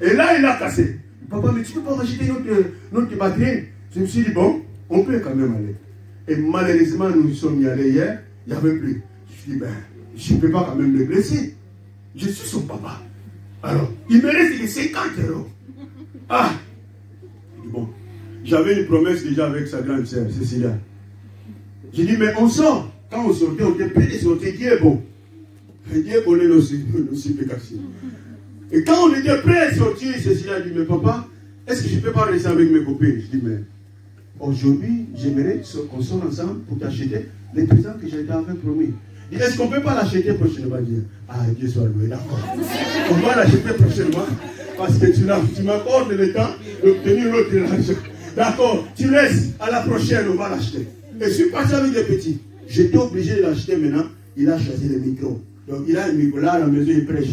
Et là, il a cassé. Papa, mais tu ne peux pas racheter notre batterie. Je me suis dit, bon, on peut quand même aller. Et malheureusement, nous sommes y allés hier, il n'y avait plus. Je me suis dit, ben, je ne peux pas quand même le blesser. Je suis son papa. Alors, il me reste 50 euros. Ah! Bon, j'avais une promesse déjà avec sa grande sœur, Cécilia. J'ai dit, mais on sort. Quand on sortait, on était prêts de sortir. Dieu est bon. Et Dieu connaît nos supplications. Et quand on était prêts à sortir, Cécilia a dit, mais papa, est-ce que je ne peux pas rester avec mes copines? Je dis, mais aujourd'hui, j'aimerais qu'on sorte ensemble pour t'acheter les présents que j'ai promis. Il dit, est-ce qu'on ne peut pas l'acheter prochainement? Ah, Dieu soit loué, d'accord. On va l'acheter prochainement parce que tu m'accordes le temps d'obtenir l'autre argent. D'accord, tu laisses, à la prochaine, on va l'acheter. Et je suis parti avec des petits. J'étais obligé de l'acheter maintenant. Il a choisi le micro. Donc il a un micro là à la maison, il prêche.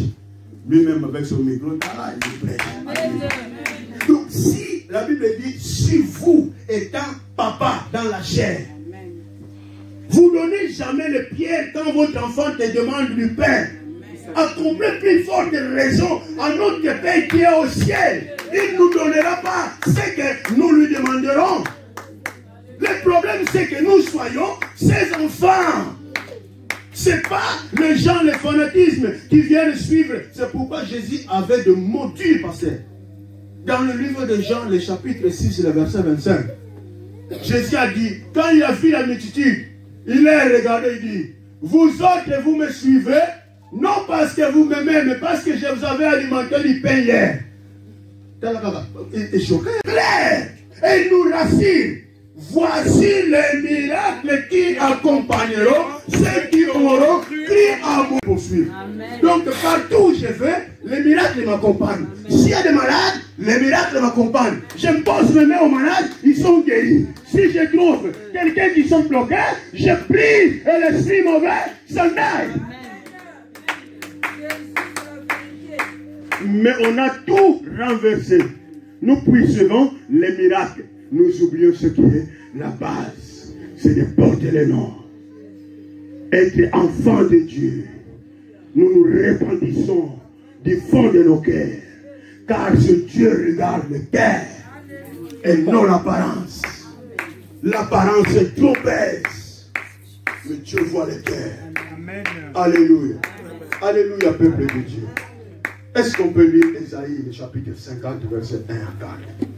Lui-même avec son micro, là, il prêche. Donc si la Bible dit, si vous étant papa dans la chair, vous ne donnez jamais le pied quand votre enfant te demande du pain. Accomplis plus forte raison à notre Père qui est au ciel. Il ne nous donnera pas ce que nous lui demanderons. Le problème, c'est que nous soyons ses enfants. Ce n'est pas les gens, le fanatisme qui viennent suivre. C'est pourquoi Jésus avait de mots durs passés. Dans le livre de Jean, le chapitre 6, le verset 25, Jésus a dit, quand il a vu la multitude, il a regardé, il dit, vous autres, vous me suivez, non parce que vous m'aimez, mais parce que je vous avais alimenté du pain hier. Il est choqué. Et il nous rassure. Voici les miracles qui accompagneront ceux qui auront cru à vous poursuivre. Donc partout où je vais, les miracles m'accompagnent. S'il y a des malades, les miracles m'accompagnent. Je me pose mes mains aux malades, ils sont guéris. Si je trouve quelqu'un qui sont bloqués, je prie et l'esprit mauvais s'en aille. Mais on a tout renversé. Nous puissions les miracles. Nous oublions ce qui est la base. C'est de porter le nom. Être enfant de Dieu. Nous nous répandissons du fond de nos cœurs. Car ce Dieu regarde le cœur et non l'apparence. L'apparence est trop baisse. Mais Dieu voit le cœur. Alléluia. Alléluia, peuple de Dieu. Est-ce qu'on peut lire Ésaïe, le chapitre 50, verset 1 à 4?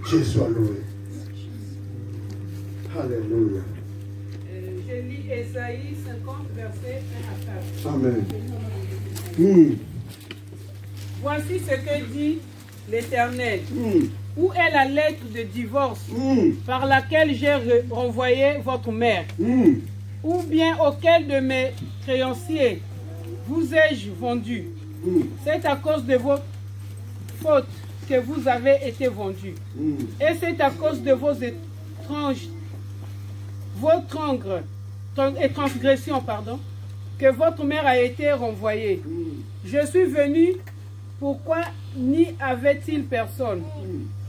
Dieu soit loué. Alléluia. Je lis Ésaïe 50, verset 1 à 4. Amen. Voici ce que dit l'Éternel. Où est la lettre de divorce par laquelle j'ai renvoyé votre mère? Ou bien auquel de mes créanciers vous ai-je vendu? C'est à cause de vos fautes que vous avez été vendus. Et c'est à cause de vos transgressions, que votre mère a été renvoyée. Je suis venu, pourquoi n'y avait-il personne?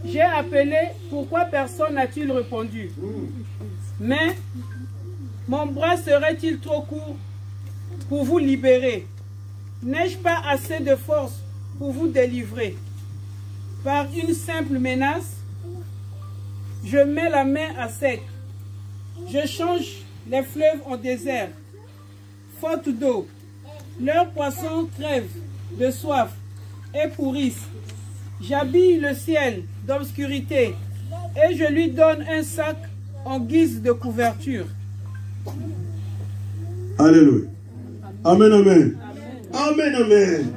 J'ai appelé, pourquoi personne n'a-t-il répondu? Mais mon bras serait-il trop court pour vous libérer? N'ai-je pas assez de force pour vous délivrer? Par une simple menace, je mets la main à sec. Je change les fleuves en désert, faute d'eau. Leurs poissons crèvent de soif et pourrissent. J'habille le ciel d'obscurité et je lui donne un sac en guise de couverture. Alléluia. Amen, amen. Amen, amen.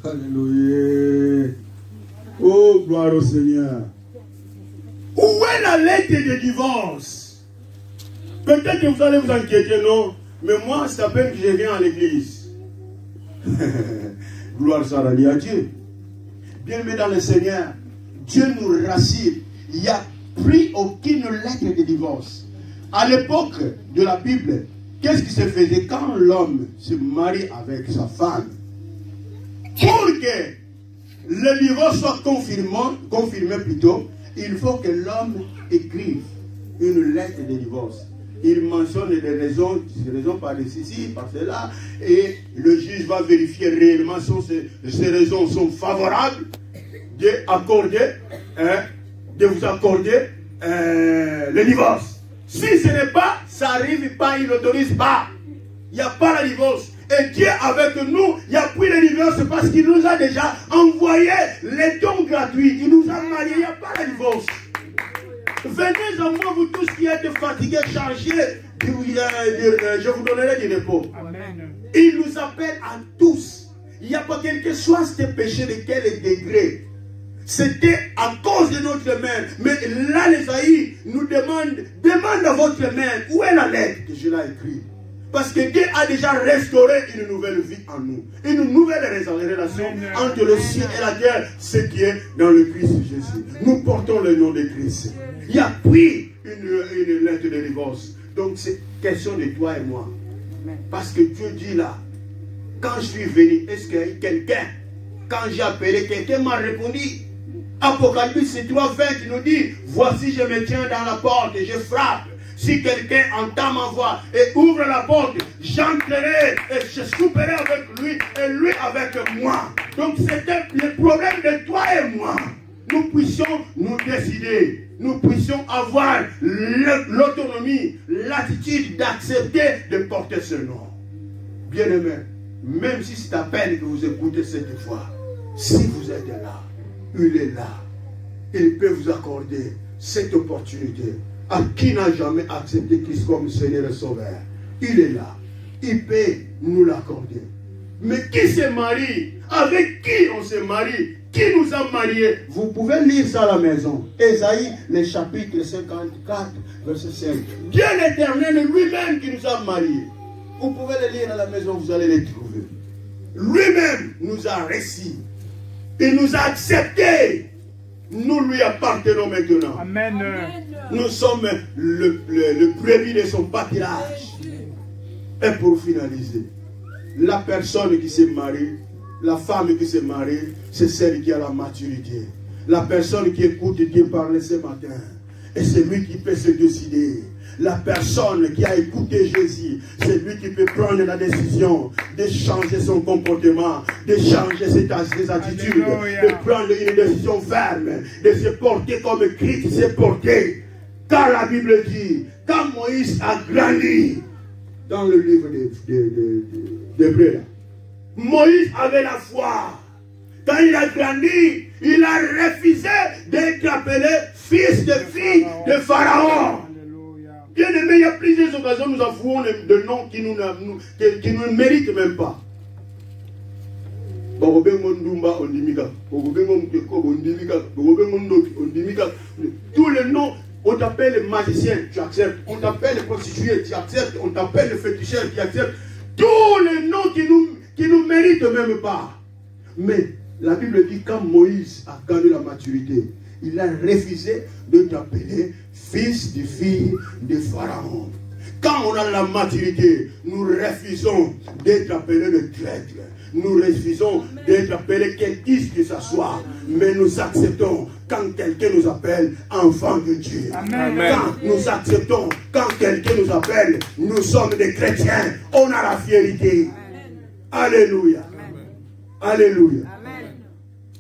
Alléluia. Oh, gloire au Seigneur. Où est la lettre de divorce? Peut-être que vous allez vous inquiéter, non? Mais moi, c'est à peine que je viens à l'église. Gloire soit à Dieu. Bien-aimé dans le Seigneur, Dieu nous rassure. Il n'y a plus aucune lettre de divorce. À l'époque de la Bible, qu'est-ce qui se faisait quand l'homme se marie avec sa femme? Pour que le divorce soit confirmé plutôt, il faut que l'homme écrive une lettre de divorce. Il mentionne des raisons par ceci, par cela, et le juge va vérifier réellement si ces raisons sont favorables de vous accorder le divorce. Si ce n'est pas, ça n'arrive pas, il n'autorise pas. Il n'y a pas le divorce. Et Dieu avec nous, il n'y a plus le divorce parce qu'il nous a déjà envoyé les dons gratuits. Il nous a mariés, il n'y a pas le divorce. Venez à moi, vous tous qui êtes fatigués, chargés, je vous donnerai du repos. Amen. Il nous appelle à tous. Il n'y a pas quel que soit ce péché de quel degré. C'était à cause de notre mère. Mais là, les aïs nous demande à votre mère, où est la lettre que je l'ai écrite? Parce que Dieu a déjà restauré une nouvelle vie en nous. Une nouvelle relation entre le ciel et la terre, ce qui est dans le Christ Jésus. Nous portons le nom de Christ. Il y a pris une lettre de divorce. Donc c'est question de toi et moi. Parce que Dieu dit là, quand je suis venu, est-ce qu'il y a eu quelqu'un? Quand j'ai appelé, quelqu'un m'a répondu. Apocalypse 3:20 nous dit, voici je me tiens dans la porte et je frappe. Si quelqu'un entend ma voix et ouvre la porte, j'entrerai et je souperai avec lui et lui avec moi. Donc c'était le problème de toi et moi. Nous puissions nous décider, nous puissions avoir l'autonomie, l'attitude d'accepter de porter ce nom. Bien-aimé, même si c'est à peine que vous écoutez cette fois, si vous êtes là, il est là. Il peut vous accorder cette opportunité. À qui n'a jamais accepté Christ comme Seigneur et Sauveur? Il est là. Il peut nous l'accorder. Mais qui se marie? Avec qui on se marie? Qui nous a mariés? Vous pouvez lire ça à la maison. Ésaïe, le chapitre 54, verset 5. Dieu l'Éternel lui-même qui nous a mariés. Vous pouvez le lire à la maison, vous allez les trouver. Lui-même nous a reçus. Il nous a acceptés. Nous lui appartenons maintenant. Amen. Nous sommes le premier de son pâturage. Et pour finaliser, la personne qui s'est mariée, la femme qui s'est mariée, c'est celle qui a la maturité. La personne qui écoute Dieu parler ce matin. Et c'est lui qui peut se décider. La personne qui a écouté Jésus, c'est lui qui peut prendre la décision de changer son comportement, de changer ses attitudes, de prendre une décision ferme, de se porter comme Christ s'est porté. Car la Bible dit, quand Moïse a grandi, dans le livre d'Hébreux, Moïse avait la foi. Quand il a grandi, il a refusé d'être appelé fils de fille de Pharaon. Bien aimé, il y a plusieurs occasions où nous avouons de noms qui nous ne méritent même pas. Tous les noms, on t'appelle magicien, tu acceptes. On t'appelle prostituée, tu acceptes. On t'appelle féticheur, tu acceptes. Tous les noms qui nous méritent même pas. Mais la Bible dit quand Moïse a gagné la maturité, il a refusé de t'appeler fils de fille de Pharaon. Quand on a la maturité, nous refusons d'être appelés le traître. Nous refusons d'être appelés quelqu'un que ce soit. Mais nous acceptons quand quelqu'un nous appelle enfant de Dieu. Amen. Quand nous acceptons, quand quelqu'un nous appelle, nous sommes des chrétiens. On a la fierté. Alléluia. Amen. Alléluia. Amen.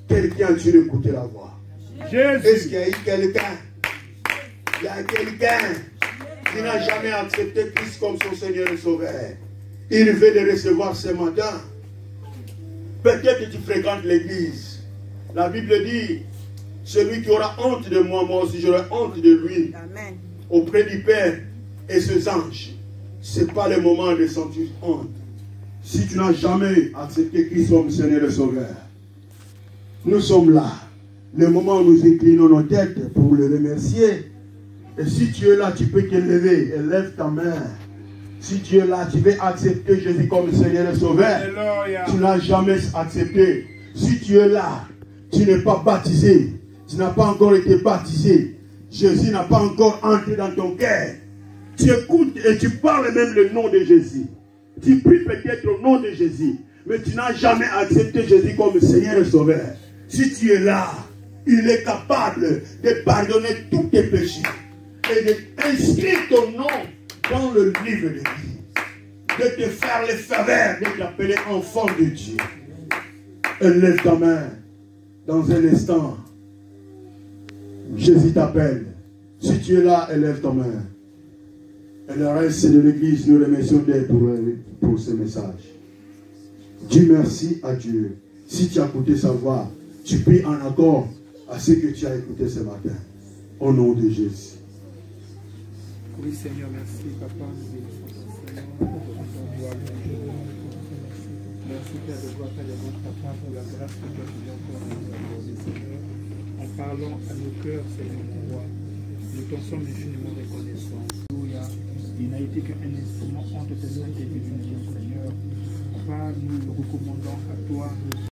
Quelqu'un a-t-il écouté la voix? Est-ce qu'il y a eu quelqu'un? Il y a quelqu'un qui n'a jamais accepté Christ comme son Seigneur et Sauveur. Il veut le recevoir ce matin. Peut-être que tu fréquentes l'église. La Bible dit, Celui qui aura honte de moi, moi aussi j'aurai honte de lui. Amen. Auprès du Père et ses anges. Ce n'est pas le moment de sentir honte. Si tu n'as jamais accepté Christ comme Seigneur et Sauveur, nous sommes là. Le moment où nous inclinons nos têtes pour le remercier. Et si tu es là, tu peux te lever et lève ta main. Si tu es là, tu veux accepter Jésus comme Seigneur et Sauveur. Alléluia. Tu n'as jamais accepté. Si tu es là, tu n'es pas baptisé. Tu n'as pas encore été baptisé. Jésus n'a pas encore entré dans ton cœur. Tu écoutes et tu parles même le nom de Jésus. Tu pries peut-être au nom de Jésus. Mais tu n'as jamais accepté Jésus comme Seigneur et Sauveur. Si tu es là, il est capable de pardonner tous tes péchés. Et d'inscrire ton nom dans le livre de vie. De te faire les faveurs, de t'appeler enfant de Dieu. Lève ta main. Dans un instant, Jésus t'appelle. Si tu es là, élève ta main. Et le reste de l'église, nous remercions d'elle pour ce message. Dis merci à Dieu. Si tu as écouté sa voix, tu pries en accord à ce que tu as écouté ce matin. Au nom de Jésus. Oui, Seigneur, merci, Papa. Merci, Père de gloire, Père de gloire, Papa, pour la grâce que tu as encore nous accorder, Seigneur. En parlant à nos cœurs, Seigneur, toi, nous t'en sommes infiniment reconnaissants. Alléluia. Il n'a été qu'un instrument entre tes mains et tes Seigneur. Papa, nous le recommandons à toi.